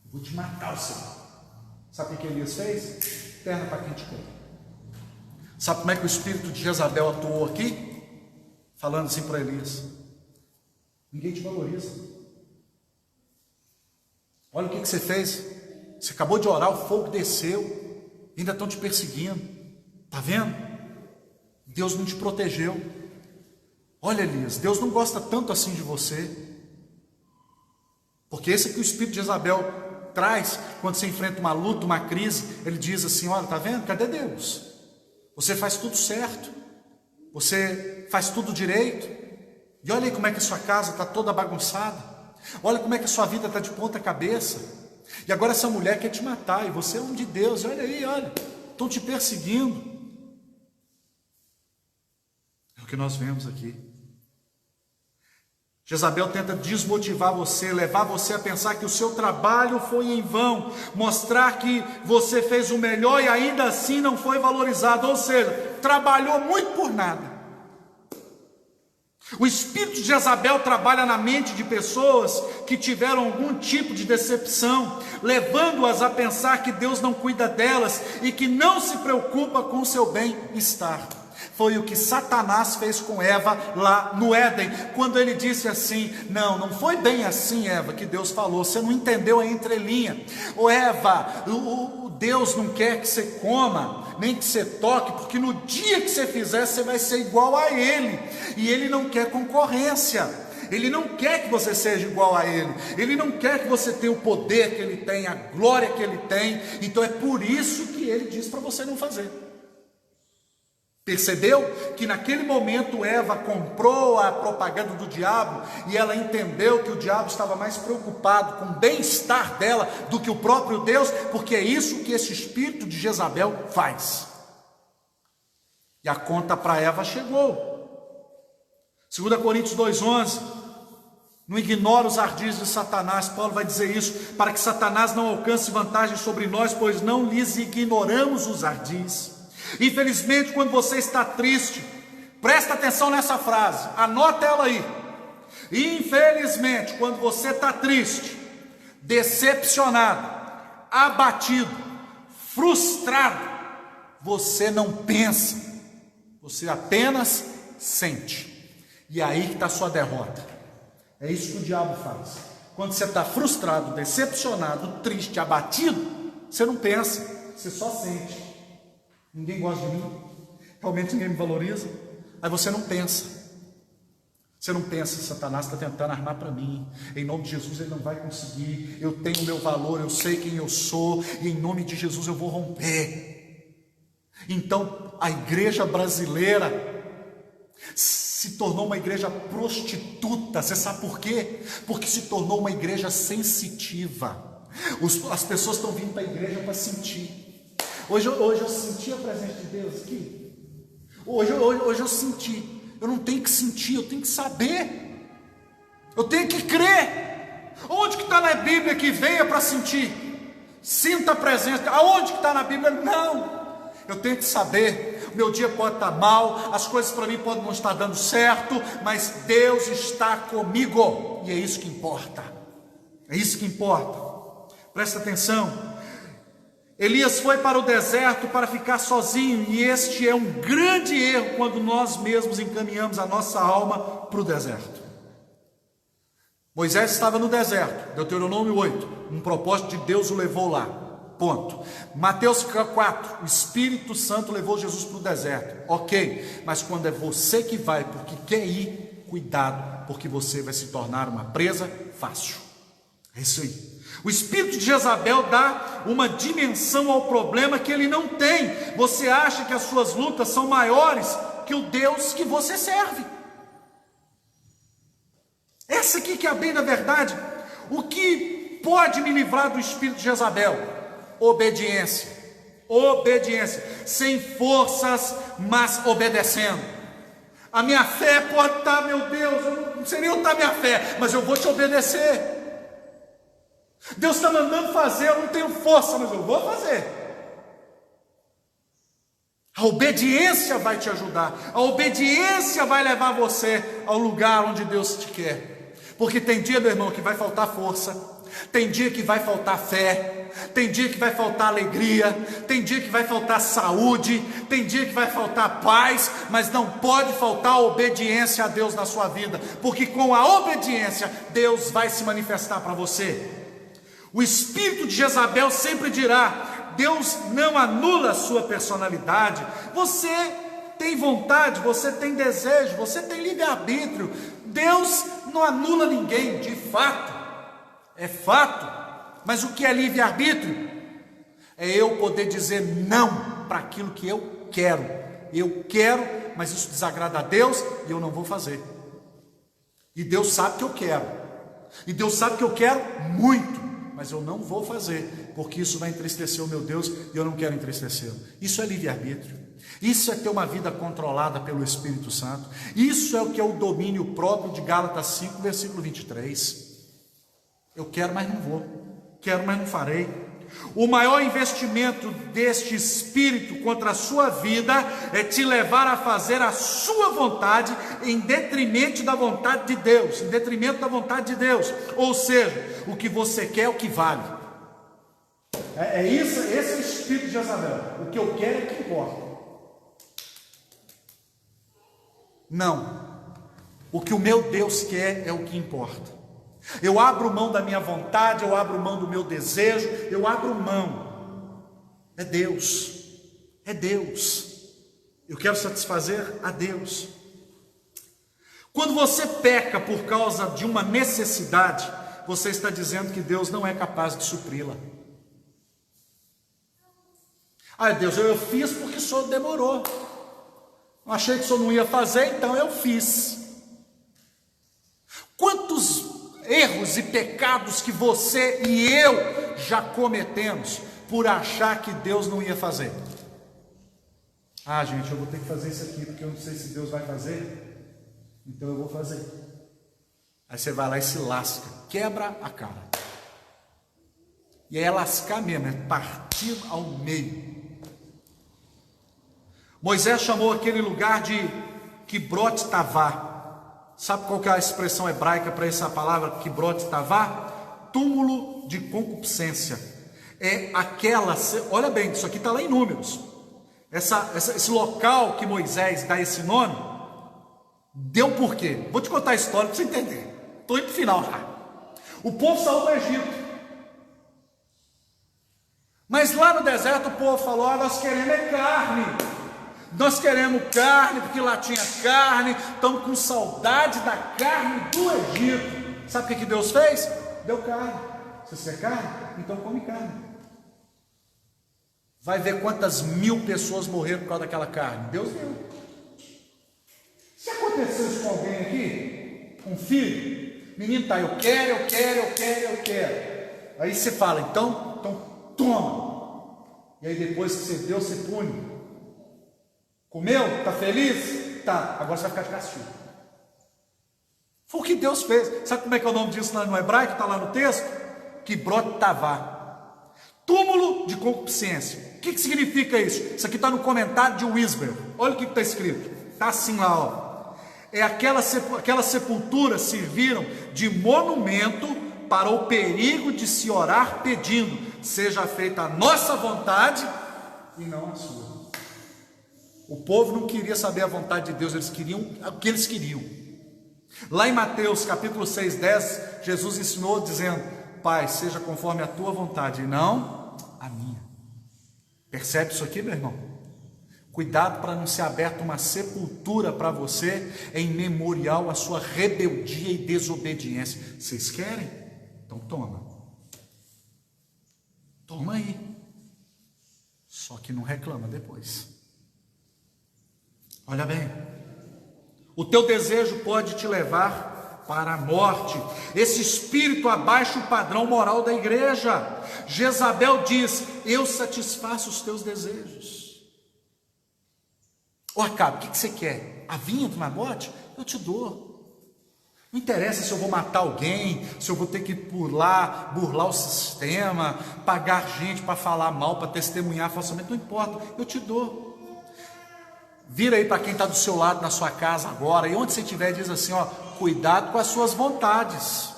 Eu vou te matar, o Senhor. Sabe o que Elias fez? Terra para quem te come. Sabe como é que o espírito de Jezabel atuou aqui? Falando assim para Elias: ninguém te valoriza. Olha o que você fez. Você acabou de orar, o fogo desceu, ainda estão te perseguindo. Está vendo? Deus não te protegeu. Olha, Elias, Deus não gosta tanto assim de você, porque esse que o espírito de Jezabel traz, quando você enfrenta uma luta, uma crise, ele diz assim: olha, está vendo? Cadê Deus? Você faz tudo certo, você faz tudo direito, e olha aí como é que a sua casa está toda bagunçada, olha como é que a sua vida está de ponta cabeça, e agora essa mulher quer te matar, e você é um de Deus, olha aí, olha, estão te perseguindo. É o que nós vemos aqui. Jezabel tenta desmotivar você, levar você a pensar que o seu trabalho foi em vão, mostrar que você fez o melhor e ainda assim não foi valorizado, ou seja, trabalhou muito por nada. O espírito de Jezabel trabalha na mente de pessoas que tiveram algum tipo de decepção, levando-as a pensar que Deus não cuida delas e que não se preocupa com o seu bem-estar. Foi o que Satanás fez com Eva lá no Éden, quando ele disse assim: não foi bem assim, Eva, que Deus falou, você não entendeu a entrelinha. Ô Eva, o Deus não quer que você coma, nem que você toque, porque no dia que você fizer, você vai ser igual a Ele, e Ele não quer concorrência, Ele não quer que você seja igual a Ele, Ele não quer que você tenha o poder que Ele tem, a glória que Ele tem, então é por isso que Ele diz para você não fazer. Percebeu que naquele momento Eva comprou a propaganda do diabo e ela entendeu que o diabo estava mais preocupado com o bem-estar dela do que o próprio Deus, porque é isso que esse espírito de Jezabel faz. E a conta para Eva chegou. 2 Coríntios 2,11, não ignora os ardis de Satanás. Paulo vai dizer isso, para que Satanás não alcance vantagem sobre nós, pois não lhes ignoramos os ardis. Infelizmente, quando você está triste, presta atenção nessa frase, anota ela aí. Infelizmente, quando você está triste, decepcionado, abatido, frustrado, você não pensa, você apenas sente. E aí que está a sua derrota. É isso que o diabo faz. Quando você está frustrado, decepcionado, triste, abatido, você não pensa, você só sente. Ninguém gosta de mim, realmente ninguém me valoriza. Aí você não pensa. Você não pensa: Satanás está tentando armar para mim, em nome de Jesus ele não vai conseguir, eu tenho o meu valor, eu sei quem eu sou, e em nome de Jesus eu vou romper. Então a igreja brasileira se tornou uma igreja prostituta. Você sabe por quê? Porque se tornou uma igreja sensitiva. As pessoas estão vindo para a igreja para sentir. Hoje eu senti a presença de Deus aqui. Hoje eu senti. Eu não tenho que sentir, eu tenho que saber. Eu tenho que crer. Onde que está na Bíblia que venha para sentir? Sinta a presença. Aonde que está na Bíblia? Não. Eu tenho que saber. O meu dia pode estar mal, as coisas para mim podem não estar dando certo, mas Deus está comigo. E é isso que importa. É isso que importa. Presta atenção. Elias foi para o deserto para ficar sozinho, e este é um grande erro quando nós mesmos encaminhamos a nossa alma para o deserto. Moisés estava no deserto, Deuteronômio 8, um propósito de Deus o levou lá, ponto. Mateus 4, o Espírito Santo levou Jesus para o deserto, ok, mas quando é você que vai porque quer ir, cuidado, porque você vai se tornar uma presa fácil. É isso aí. O espírito de Jezabel dá uma dimensão ao problema que ele não tem. Você acha que as suas lutas são maiores que o Deus que você serve. Essa aqui que é a bem da verdade. O que pode me livrar do espírito de Jezabel? Obediência. Obediência. Sem forças, mas obedecendo. A minha fé pode estar, meu Deus, eu não sei nem onde está a minha fé, mas eu vou te obedecer. Deus está mandando fazer, eu não tenho força, mas eu vou fazer. A obediência vai te ajudar. A obediência vai levar você ao lugar onde Deus te quer. Porque tem dia, meu irmão, que vai faltar força. Tem dia que vai faltar fé. Tem dia que vai faltar alegria. Tem dia que vai faltar saúde. Tem dia que vai faltar paz. Mas não pode faltar obediência a Deus na sua vida. Porque com a obediência, Deus vai se manifestar para você. O espírito de Jezabel sempre dirá: Deus não anula a sua personalidade. Você tem vontade, você tem desejo, você tem livre-arbítrio. Deus não anula ninguém, de fato, é fato. Mas o que é livre-arbítrio? É eu poder dizer não para aquilo que eu quero. Eu quero, mas isso desagrada a Deus e eu não vou fazer. E Deus sabe que eu quero. E Deus sabe que eu quero muito. Mas eu não vou fazer, porque isso vai entristecer o meu Deus e eu não quero entristecê-lo. Isso é livre-arbítrio. Isso é ter uma vida controlada pelo Espírito Santo. Isso é o que é o domínio próprio de Gálatas 5, versículo 23. Eu quero, mas não vou. Quero, mas não farei. O maior investimento deste espírito contra a sua vida é te levar a fazer a sua vontade em detrimento da vontade de Deus, em detrimento da vontade de Deus. Ou seja, o que você quer é o que vale. Esse é o espírito de Jezabel. O que eu quero é o que importa. Não. O que o meu Deus quer é o que importa. Eu abro mão da minha vontade, eu abro mão do meu desejo, eu abro mão. É Deus, é Deus. Eu quero satisfazer a Deus. Quando você peca por causa de uma necessidade, você está dizendo que Deus não é capaz de supri-la. Ah, Deus, eu fiz porque o Senhor demorou. Achei que o Senhor não ia fazer, então eu fiz. Quantos erros e pecados que você e eu já cometemos por achar que Deus não ia fazer. Ah, gente, eu vou ter que fazer isso aqui porque eu não sei se Deus vai fazer, então eu vou fazer. Aí você vai lá e se lasca, quebra a cara. E aí é lascar mesmo, é partir ao meio. Moisés chamou aquele lugar de Kibrot Tavá. Sabe qual que é a expressão hebraica para essa palavra Kibrot Tavá? Túmulo de concupiscência. É aquela, olha bem, isso aqui está lá em Números. Esse local que Moisés dá esse nome, deu por quê? Vou te contar a história para você entender. Estou indo para o final já. O povo saiu do Egito. Mas lá no deserto o povo falou: ah, nós queremos é carne. Nós queremos carne, porque lá tinha carne, estamos com saudade da carne do Egito. Sabe o que Deus fez? Deu carne. Você quer carne? Então come carne. Vai ver quantas mil pessoas morreram por causa daquela carne. Deus deu. Se aconteceu isso com alguém aqui, um filho, menino está, eu quero. Aí você fala, então toma. E aí depois que você deu, você pune. Comeu? Está feliz? Tá, agora você vai ficar de castigo. Foi o que Deus fez. Sabe como é que é o nome disso lá no hebraico? Está lá no texto? Kibrot Tavá. Túmulo de concupiscência. O que significa isso? Isso aqui está no comentário de Wisber. Olha o que está escrito. Está assim lá, ó. Aquelas sepulturas serviram de monumento para o perigo de se orar pedindo: seja feita a nossa vontade e não a sua. O povo não queria saber a vontade de Deus, eles queriam o que eles queriam. Lá em Mateus capítulo 6:10, Jesus ensinou dizendo: Pai, seja conforme a tua vontade e não a minha. Percebe isso aqui, meu irmão? Cuidado para não ser aberta uma sepultura para você em memorial à sua rebeldia e desobediência. Vocês querem? Então toma. Toma aí. Só que não reclama depois. Olha bem. O teu desejo pode te levar para a morte. Esse espírito abaixa o padrão moral da igreja. Jezabel diz: eu satisfaço os teus desejos. Ô Acabe, o que você quer? A vinha do Nabote? Eu te dou. Não interessa se eu vou matar alguém, se eu vou ter que burlar o sistema, pagar gente para falar mal, para testemunhar falsamente, não importa, eu te dou. Vira aí para quem está do seu lado na sua casa agora, e onde você estiver, diz assim, ó: cuidado com as suas vontades.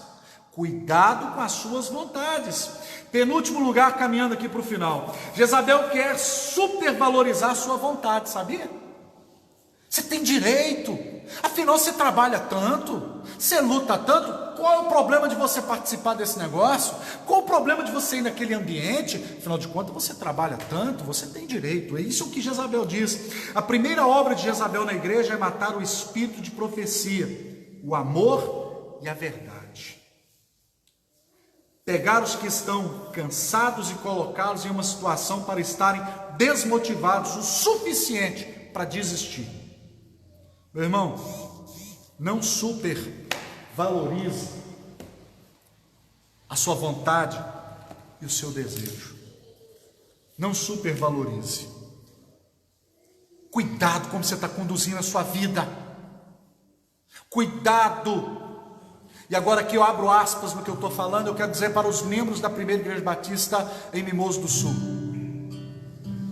Cuidado com as suas vontades. Penúltimo lugar, caminhando aqui para o final. Jezabel quer supervalorizar a sua vontade, sabia? Você tem direito, afinal você trabalha tanto, você luta tanto, qual é o problema de você participar desse negócio? Qual o problema de você ir naquele ambiente? Afinal de contas você trabalha tanto, você tem direito. É isso que Jezabel diz. A primeira obra de Jezabel na igreja é matar o espírito de profecia, o amor e a verdade. Pegar os que estão cansados e colocá-los em uma situação para estarem desmotivados o suficiente para desistir. Meu irmão, não supervalorize a sua vontade e o seu desejo. Não supervalorize. Cuidado como você está conduzindo a sua vida. Cuidado. E agora aqui eu abro aspas no que eu estou falando. Eu quero dizer para os membros da Primeira Igreja Batista em Mimoso do Sul: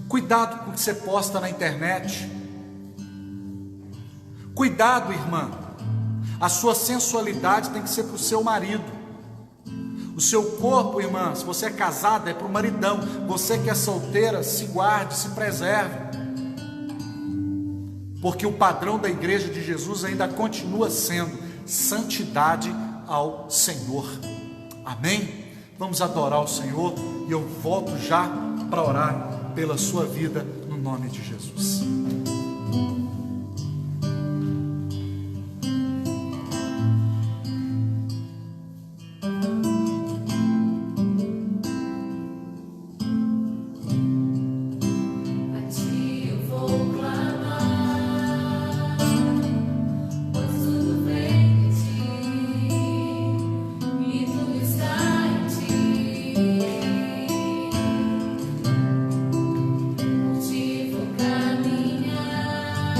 cuidado com o que você posta na internet. Cuidado, irmã, a sua sensualidade tem que ser para o seu marido. O seu corpo, irmã, se você é casada, é para o maridão. Você que é solteira, se guarde, se preserve. Porque o padrão da igreja de Jesus ainda continua sendo santidade ao Senhor. Amém? Vamos adorar o Senhor e eu volto já para orar pela sua vida no nome de Jesus. Caminhar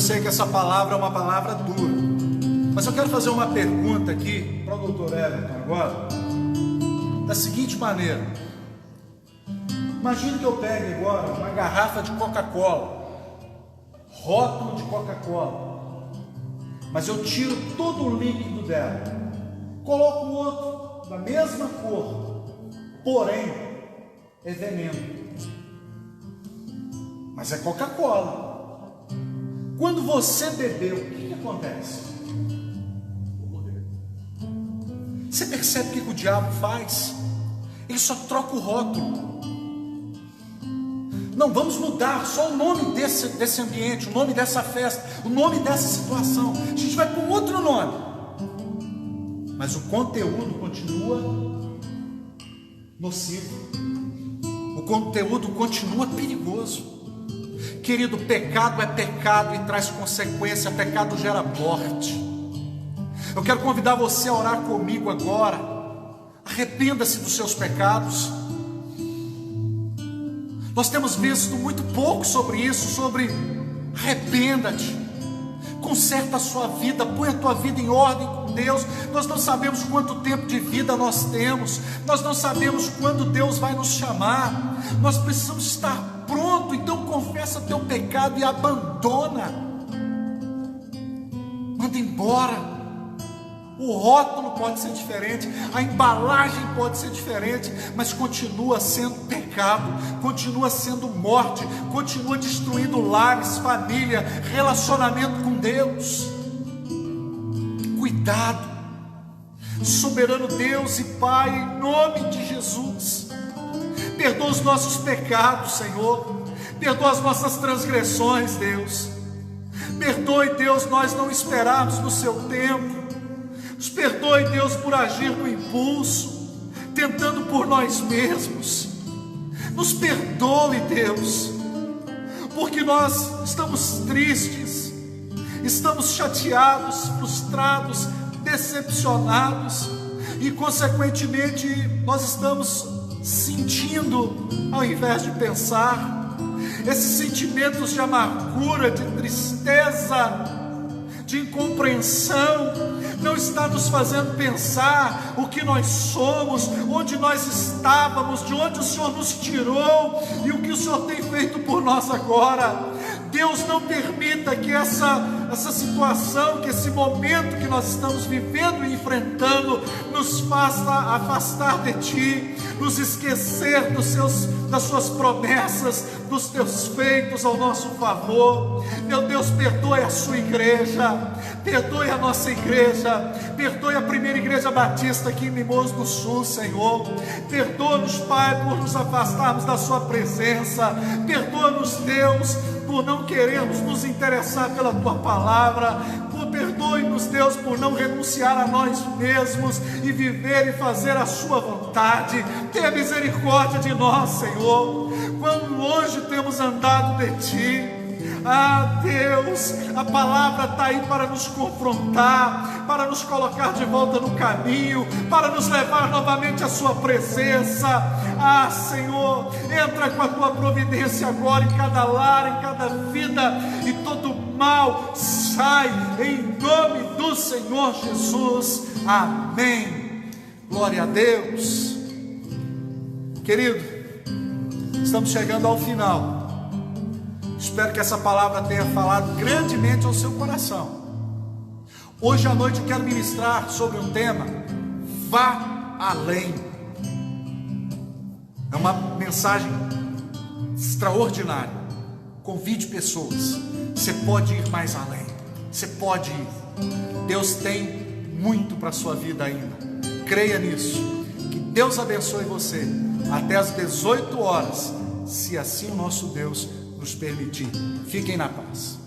sei que essa palavra é uma palavra dura, mas eu quero fazer uma pergunta aqui para o doutor Everton agora, da seguinte maneira. Imagine que eu pegue agora uma garrafa de Coca-Cola, rótulo de Coca-Cola, mas eu tiro todo o líquido dela, coloco outro da mesma cor, porém é veneno, mas é Coca-Cola. Quando você bebeu, o que acontece? Você percebe o que o diabo faz? Ele só troca o rótulo. Não, vamos mudar só o nome desse ambiente, o nome dessa festa, o nome dessa situação. A gente vai para um outro nome, mas o conteúdo continua nocivo, o conteúdo continua perigoso. Querido, pecado é pecado e traz consequência, pecado gera morte. Eu quero convidar você a orar comigo agora. Arrependa-se dos seus pecados. Nós temos visto muito pouco sobre isso, sobre arrependa-te, conserta a sua vida, põe a tua vida em ordem com Deus. Nós não sabemos quanto tempo de vida nós temos, nós não sabemos quando Deus vai nos chamar, nós precisamos estar pronto. Então confessa teu pecado e abandona, manda embora. O rótulo pode ser diferente, a embalagem pode ser diferente, mas continua sendo pecado, continua sendo morte, continua destruindo lares, família, relacionamento com Deus. Cuidado, soberano Deus e Pai, em nome de Jesus, perdoa os nossos pecados, Senhor, perdoa as nossas transgressões, Deus, perdoe, Deus, nós não esperarmos no seu tempo. Nos perdoe, Deus, por agir no impulso, tentando por nós mesmos. Nos perdoe, Deus, porque nós estamos tristes, estamos chateados, frustrados, decepcionados, e consequentemente nós estamos sentindo, ao invés de pensar, esses sentimentos de amargura, de tristeza, de incompreensão, não está nos fazendo pensar o que nós somos, onde nós estávamos, de onde o Senhor nos tirou e o que o Senhor tem feito por nós agora. Deus, não permita que essa situação, que esse momento que nós estamos vivendo e enfrentando nos faça afastar de Ti, nos esquecer das Suas promessas, dos Teus feitos ao nosso favor. Meu Deus, perdoe a Sua igreja, perdoe a nossa igreja, perdoe a primeira igreja batista aqui em Mimoso do Sul, Senhor. Perdoa-nos, Pai, por nos afastarmos da Sua presença. Perdoa-nos, Deus, por não querermos nos interessar pela Tua palavra. Perdoe-nos, Deus, por não renunciar a nós mesmos e viver e fazer a Sua vontade. Tenha misericórdia de nós, Senhor, quão longe temos andado de Ti. Ah, Deus, a palavra está aí para nos confrontar, para nos colocar de volta no caminho, para nos levar novamente à Sua presença. Ah, Senhor, entra com a Tua providência agora em cada lar, em cada vida, e todo mal sai em nome do Senhor Jesus. Amém. Glória a Deus. Querido, estamos chegando ao final. Espero que essa palavra tenha falado grandemente ao seu coração. Hoje à noite eu quero ministrar sobre um tema: vá além. É uma mensagem extraordinária. Convide pessoas. Você pode ir mais além. Você pode ir. Deus tem muito para a sua vida ainda. Creia nisso. Que Deus abençoe você até às 18 horas, se assim o nosso Deus nos permitir. Fiquem na paz.